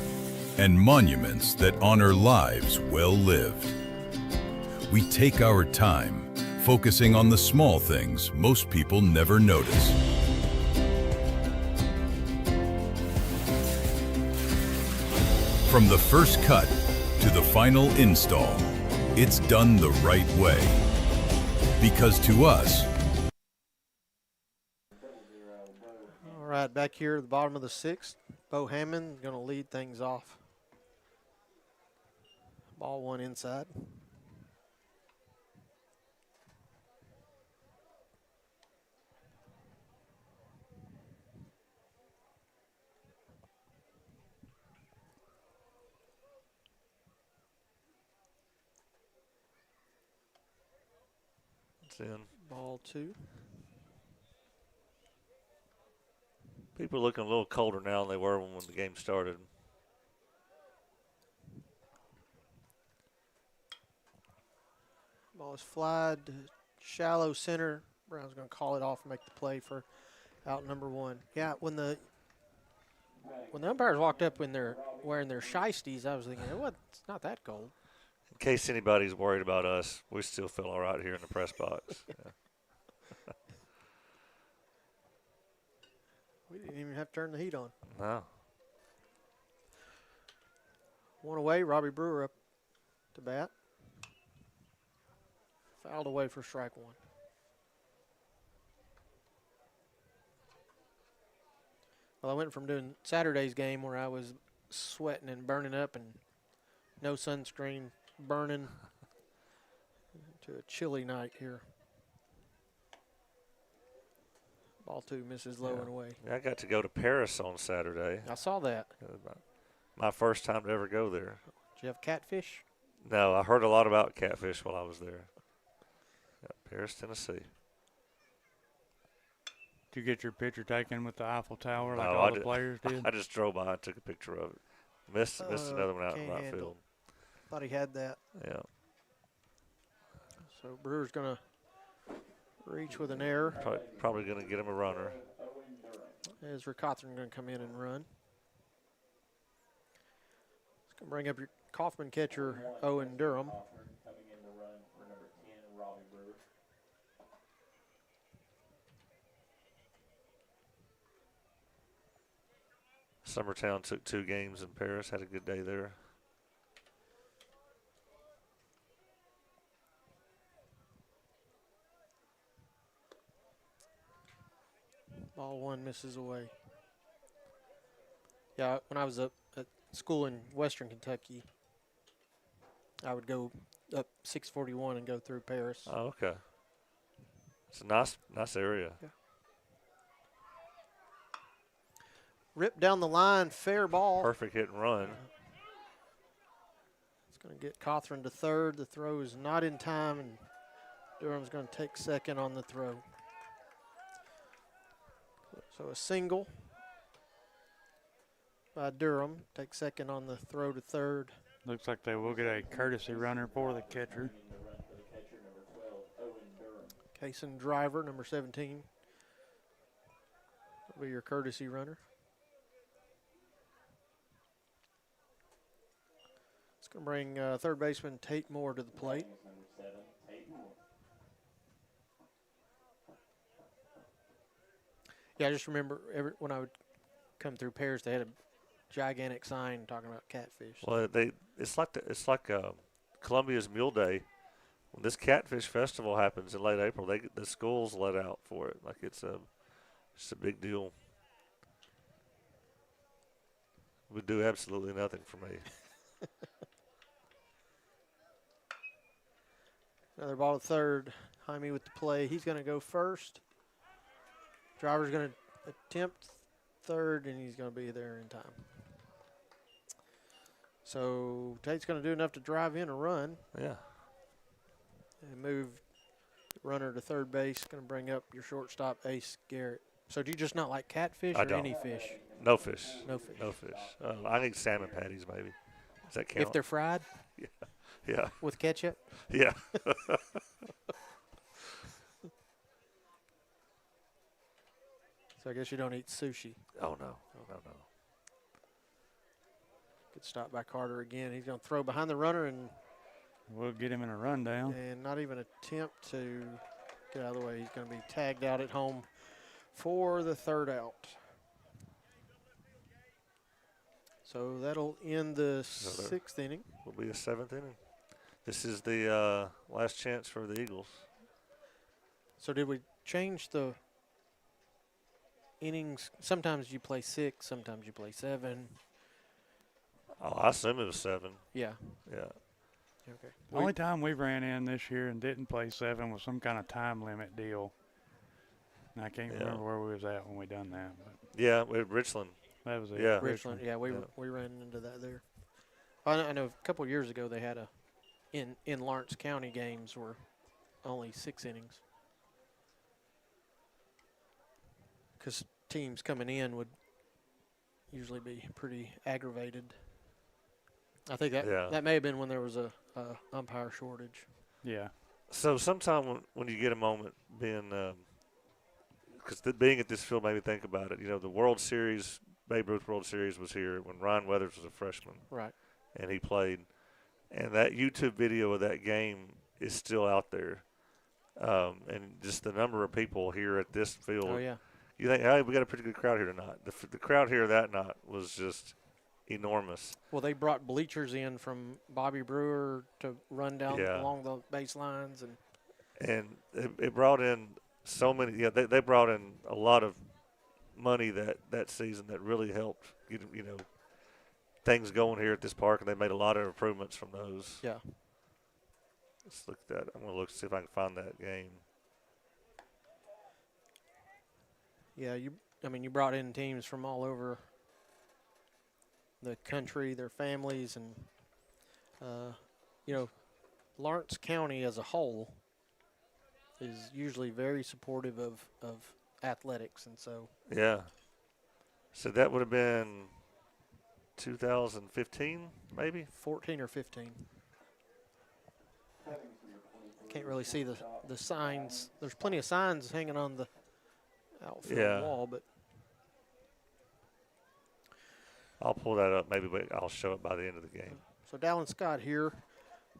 and monuments that honor lives well lived. We take our time, focusing on the small things most people never notice. From the first cut to the final install, it's done the right way. Because to us, All right, back here at the bottom of the 6th, Bo Hammond going to lead things off. Ball one inside. It's in. Ball 2. People are looking a little colder now than they were when the game started. Ball is flied to shallow center. Brown's going to call it off and make the play for out number 1. Yeah, when the umpires walked up when they're wearing their shiesties, I was thinking, what? It's not that cold. In case anybody's worried about us, we still feel all right here in the press box. Yeah. We didn't even have to turn the heat on. No. 1 away, Robbie Brewer up to bat. Fouled away for strike 1. Well, I went from doing Saturday's game where I was sweating and burning up and no sunscreen, burning, to a chilly night here. Ball 2 misses low and away. Yeah, I got to go to Paris on Saturday. I saw that. My first time to ever go there. Did you have catfish? No, I heard a lot about catfish while I was there. Yeah, Paris, Tennessee. Did you get your picture taken with the Eiffel Tower like No, all the players did? I just drove by and took a picture of it. Missed another one out in right field. Thought he had that. Yeah. So Brewer's going to reach with an error. Probably going to get him a runner. Ezra Cothran going to come in and run. It's going to bring up your Coffman catcher, Owen Durham. Summertown took 2 games in Paris, had a good day there. Ball 1 misses away. Yeah, when I was up at school in Western Kentucky, I would go up 641 and go through Paris. Oh, okay. It's a nice area. Yeah. Rip down the line, fair ball. Perfect hit and run. It's going to get Cothran to third. The throw is not in time, and Durham's going to take second on the throw. So a single by Durham. Take second on the throw to third. Looks like they will get a courtesy runner for the catcher. Kaysen Driver, number 17, will be your courtesy runner. Gonna bring third baseman Tate Moore to the plate. Number 7, Tate Moore. Yeah, I just remember when I would come through Paris, they had a gigantic sign talking about catfish. Well, it's like Columbia's Mule Day. When this catfish festival happens in late April, the schools let out for it. Like it's a big deal. Would do absolutely nothing for me. Another ball to third. Jaime with the play. He's going to go first. Driver's going to attempt third, and he's going to be there in time. So Tate's going to do enough to drive in a run. Yeah. And move runner to third base. Going to bring up your shortstop, Ace Garrett. So do you just not like catfish or any fish? No fish. No fish. No fish. I think salmon patties maybe. Does that count? If they're fried? Yeah. Yeah. With ketchup? Yeah. So I guess you don't eat sushi. Oh, no. No. Good stop by Carter again. He's going to throw behind the runner and we'll get him in a rundown. And not even attempt to get out of the way. He's going to be tagged out at home for the third out. So that'll end the sixth inning. Will be the seventh inning. This is the last chance for the Eagles. So did we change the innings? Sometimes you play 6, sometimes you play 7. Oh, I assume it was 7. Yeah. Yeah. Okay. The only time we ran in this year and didn't play 7 was some kind of time limit deal. And I can't remember where we was at when we done that. But yeah, with Richland. That was it. Yeah. Richland. Yeah, we ran into that there. I know a couple of years ago they had in Lawrence County games were only 6 innings. Because teams coming in would usually be pretty aggravated. I think that may have been when there was a umpire shortage. Yeah. So sometime when you get a moment, being being at this field made me think about it. You know, the World Series, Babe Ruth World Series was here when Ryan Weathers was a freshman. Right. And he played. And that YouTube video of that game is still out there. And just the number of people here at this field. Oh, yeah. You think, hey, we got a pretty good crowd here tonight. The crowd here that night was just enormous. Well, they brought bleachers in from Bobby Brewer to run down along the baselines. And it brought in so many. Yeah, they brought in a lot of money that season that really helped get, things going here at this park, and they made a lot of improvements from those. Yeah. Let's look at that. I'm going to see if I can find that game. Yeah, you brought in teams from all over the country, their families, and Lawrence County as a whole is usually very supportive of athletics, and so. Yeah. So that would have been 2015, maybe? 14 or 15. Can't really see the signs. There's plenty of signs hanging on the outfield wall, but. I'll pull that up. Maybe I'll show it by the end of the game. So Dallin Scott here,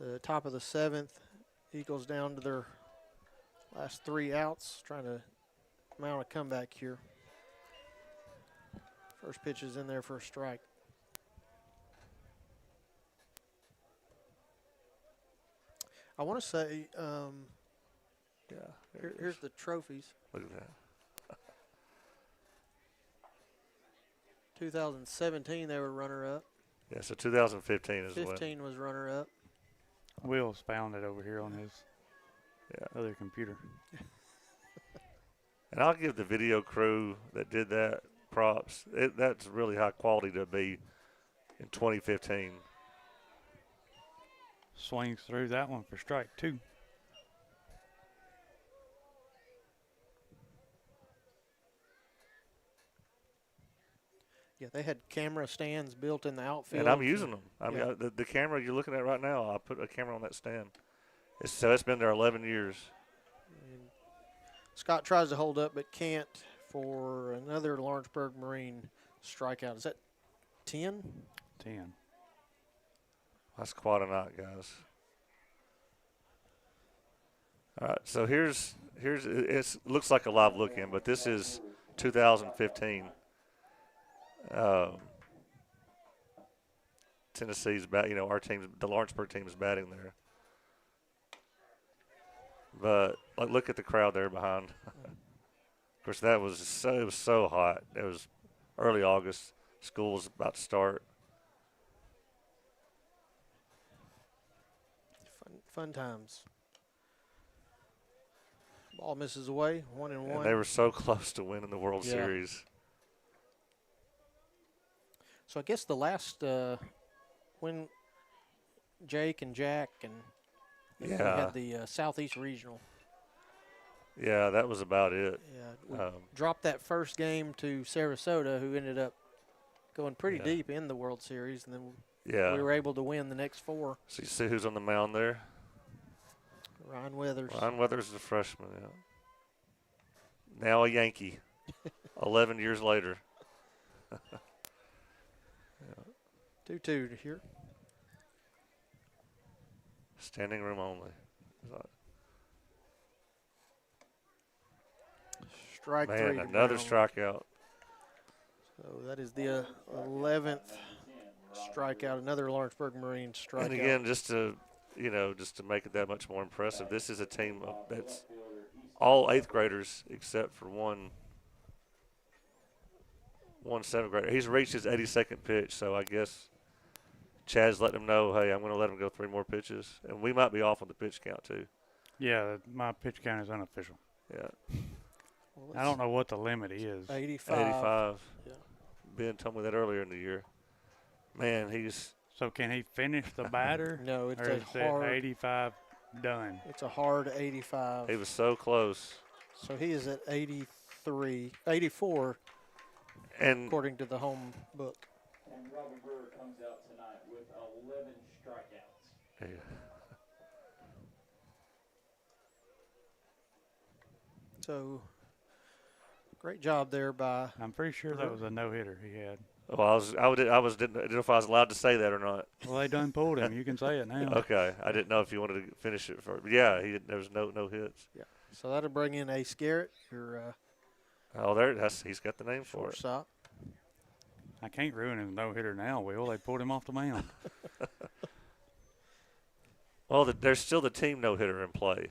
the top of the 7th. Eagles down to their last 3 outs, trying to mount a comeback here. First pitch is in there for a strike. I want to say, here's the trophies. Look at that. 2017, they were runner-up. Yeah, so 2015 is 15 was runner-up. Will's found it over here on his other computer. And I'll give the video crew that did that props. That's really high quality to be in 2015. Swings through that one for strike 2. Yeah, they had camera stands built in the outfield. And I'm using them. I mean, the camera you're looking at right now, I put a camera on that stand. It's been there 11 years. And Scott tries to hold up but can't for another Lawrenceburg Marine strikeout. Is that 10? 10. That's quite a night, guys. All right, so here's it looks like a live look-in, but this is 2015. Tennessee's our team, the Lawrenceburg team is batting there. But look at the crowd there behind. Of course, it was so hot. It was early August. School was about to start. Fun times. Ball misses away, 1-1. And they were so close to winning the World Series. So I guess the last when Jake and Jack and we had the Southeast Regional. Yeah, that was about it. Yeah, we dropped that first game to Sarasota, who ended up going pretty deep in the World Series, and then we were able to win the next 4. So you see who's on the mound there? Ryan Weathers. Ryan Weathers is a freshman, Now a Yankee, 11 years later. 2-2 here. Standing room only. Strike 3. Man, another strikeout. So that is the 11th strikeout. Another Lawrenceburg Marine strikeout. And again, just to make it that much more impressive, this is a team that's all 8th graders except for one 7th grader. He's reached his 82nd pitch, so I guess Chad's letting him know, hey, I'm going to let him go 3 more pitches. And we might be off on the pitch count, too. Yeah, my pitch count is unofficial. Yeah. I don't know what the limit is. 85. Yeah. Ben told me that earlier in the year. Man, he's... So can he finish the batter? No, it's or is a hard 85 done. It's a hard 85. He was so close. So he is at 84, and according to the home book. And Robert Brewer comes out tonight with 11 strikeouts. Yeah. So great job there by. I'm pretty sure that was a no-hitter he had. Well, didn't know if I was allowed to say that or not. Well, they done pulled him. You can say it now. Okay, I didn't know if you wanted to finish it for. But yeah, there was no hits. Yeah, so that'll bring in Ace Garrett. Your he's got the name for shortstop. I can't ruin his no-hitter now, Will. They pulled him off the mound. Well, there's still the team no-hitter in play.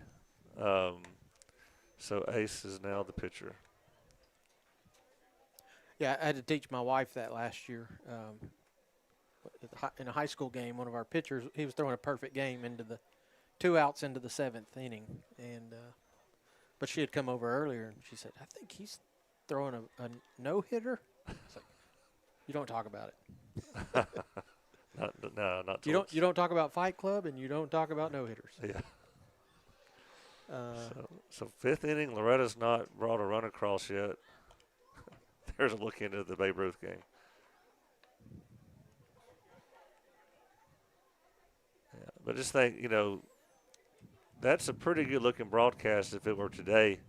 So Ace is now the pitcher. Yeah, I had to teach my wife that last year. In a high school game, one of our pitchers, he was throwing a perfect game into the 2 outs into the 7th inning, and but she had come over earlier and she said, "I think he's throwing a no-hitter." Like, you don't talk about it. Not you don't talk about Fight Club, and you don't talk about no-hitters. Yeah. So 5th inning, Loretta's not brought a run across yet. There's a look into the Babe Ruth game. Yeah, but just think, that's a pretty good-looking broadcast if it were today,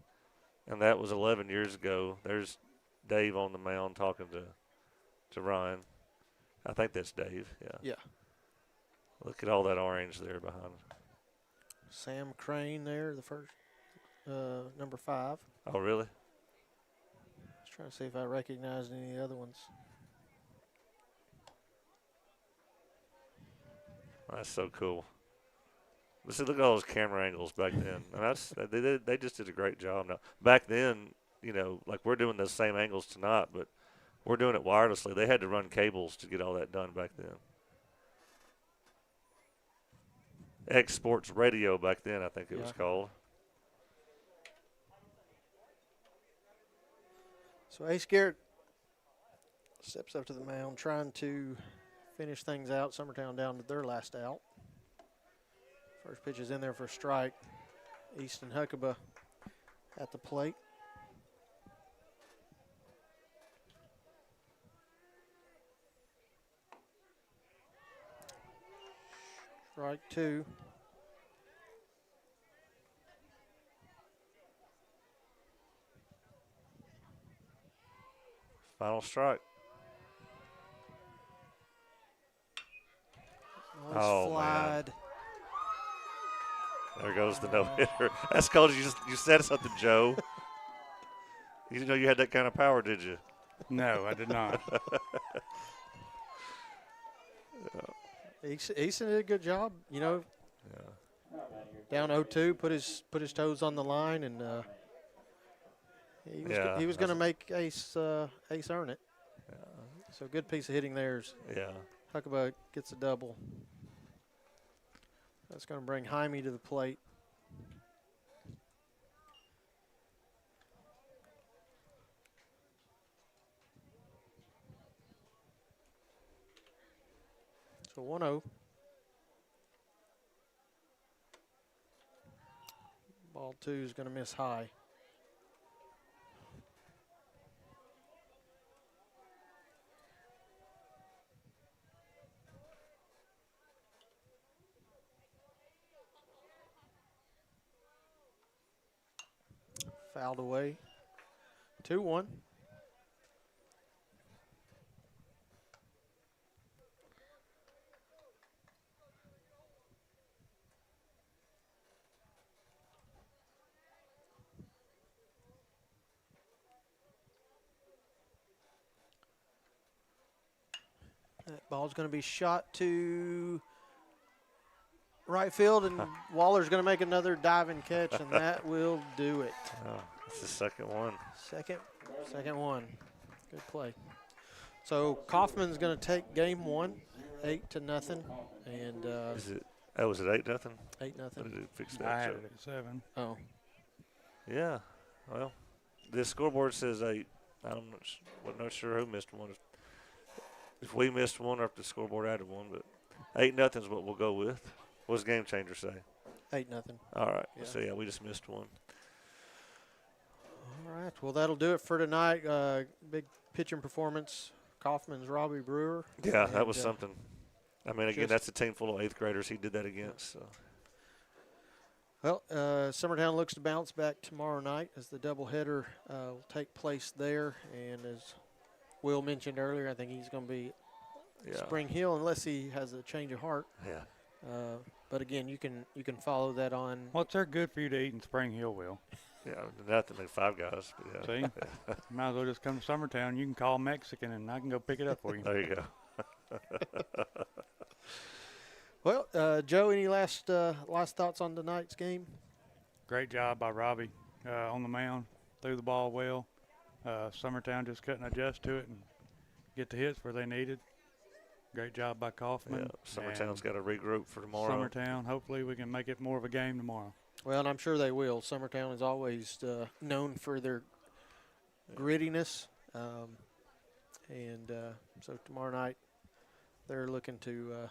and that was 11 years ago. There's Dave on the mound talking to Ryan. I think that's Dave, Yeah. Look at all that orange there behind. Sam Crane there, the first, number 5. Oh, really? Trying to see if I recognized any of the other ones. That's so cool. But see, look at all those camera angles back then. And they just did a great job. Now, back then, like we're doing those same angles tonight, but we're doing it wirelessly. They had to run cables to get all that done back then. X Sports Radio back then, I think it was called. So Ace Garrett steps up to the mound, trying to finish things out. Summertown down to their last out. First pitch is in there for a strike. Easton Huckabee at the plate. Strike 2. Final strike. slide. There goes the no-hitter. That's called you said something, Joe. You know you had that kind of power, did you? No, I did not. Easton did a good job, you know. Yeah. Down 0-2, put his toes on the line, and he was going to make Ace earn it. Yeah. So good piece of hitting there. Yeah. Huckabee gets a double. That's going to bring Jaime to the plate. So 1-0. Ball 2 is going to miss high. Fouled away. 2-1. That ball's going to be shot to right field, and Waller's going to make another diving catch, and that will do it. Oh, it's the second one. Second one. Good play. So Coffman's going to take game 1, 8-0, and was it 8-0? 8-0. Did it fix that? I had it at 7. Oh. Yeah. Well, the scoreboard says 8. I'm not sure who missed one. If we missed one or if the scoreboard added one, but 8-0 is what we'll go with. What does Game Changer say? 8-0. All right. Yeah. So, yeah, we just missed one. All right. Well, that'll do it for tonight. Big pitching performance. Kaufman's Robbie Brewer. Yeah, that was something. I mean, again, just, that's a team full of 8th graders he did that against. So. Well, Summertown looks to bounce back tomorrow night as the doubleheader will take place there. And as Will mentioned earlier, I think he's going to be Spring Hill unless he has a change of heart. Yeah. But again, you can follow that on. What's there good for you to eat in Spring Hill, Will? Yeah, nothing like Five Guys. But yeah. See, might as well just come to Summertown. You can call Mexican, and I can go pick it up for you. There you go. Well, Joe, any last thoughts on tonight's game? Great job by Robbie on the mound. Threw the ball well. Summertown just couldn't adjust to it and get the hits where they needed. Great job by Coffman. Yeah, Summertown's got to regroup for tomorrow. Summertown, hopefully we can make it more of a game tomorrow. Well, and I'm sure they will. Summertown is always known for their grittiness. So tomorrow night they're looking to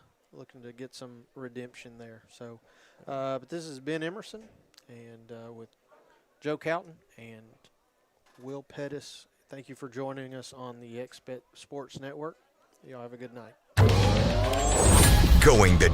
get some redemption there. So, but this is Ben Emerson and with Joe Cowton and Will Pettis. Thank you for joining us on the XBet Sports Network. Y'all have a good night. Going the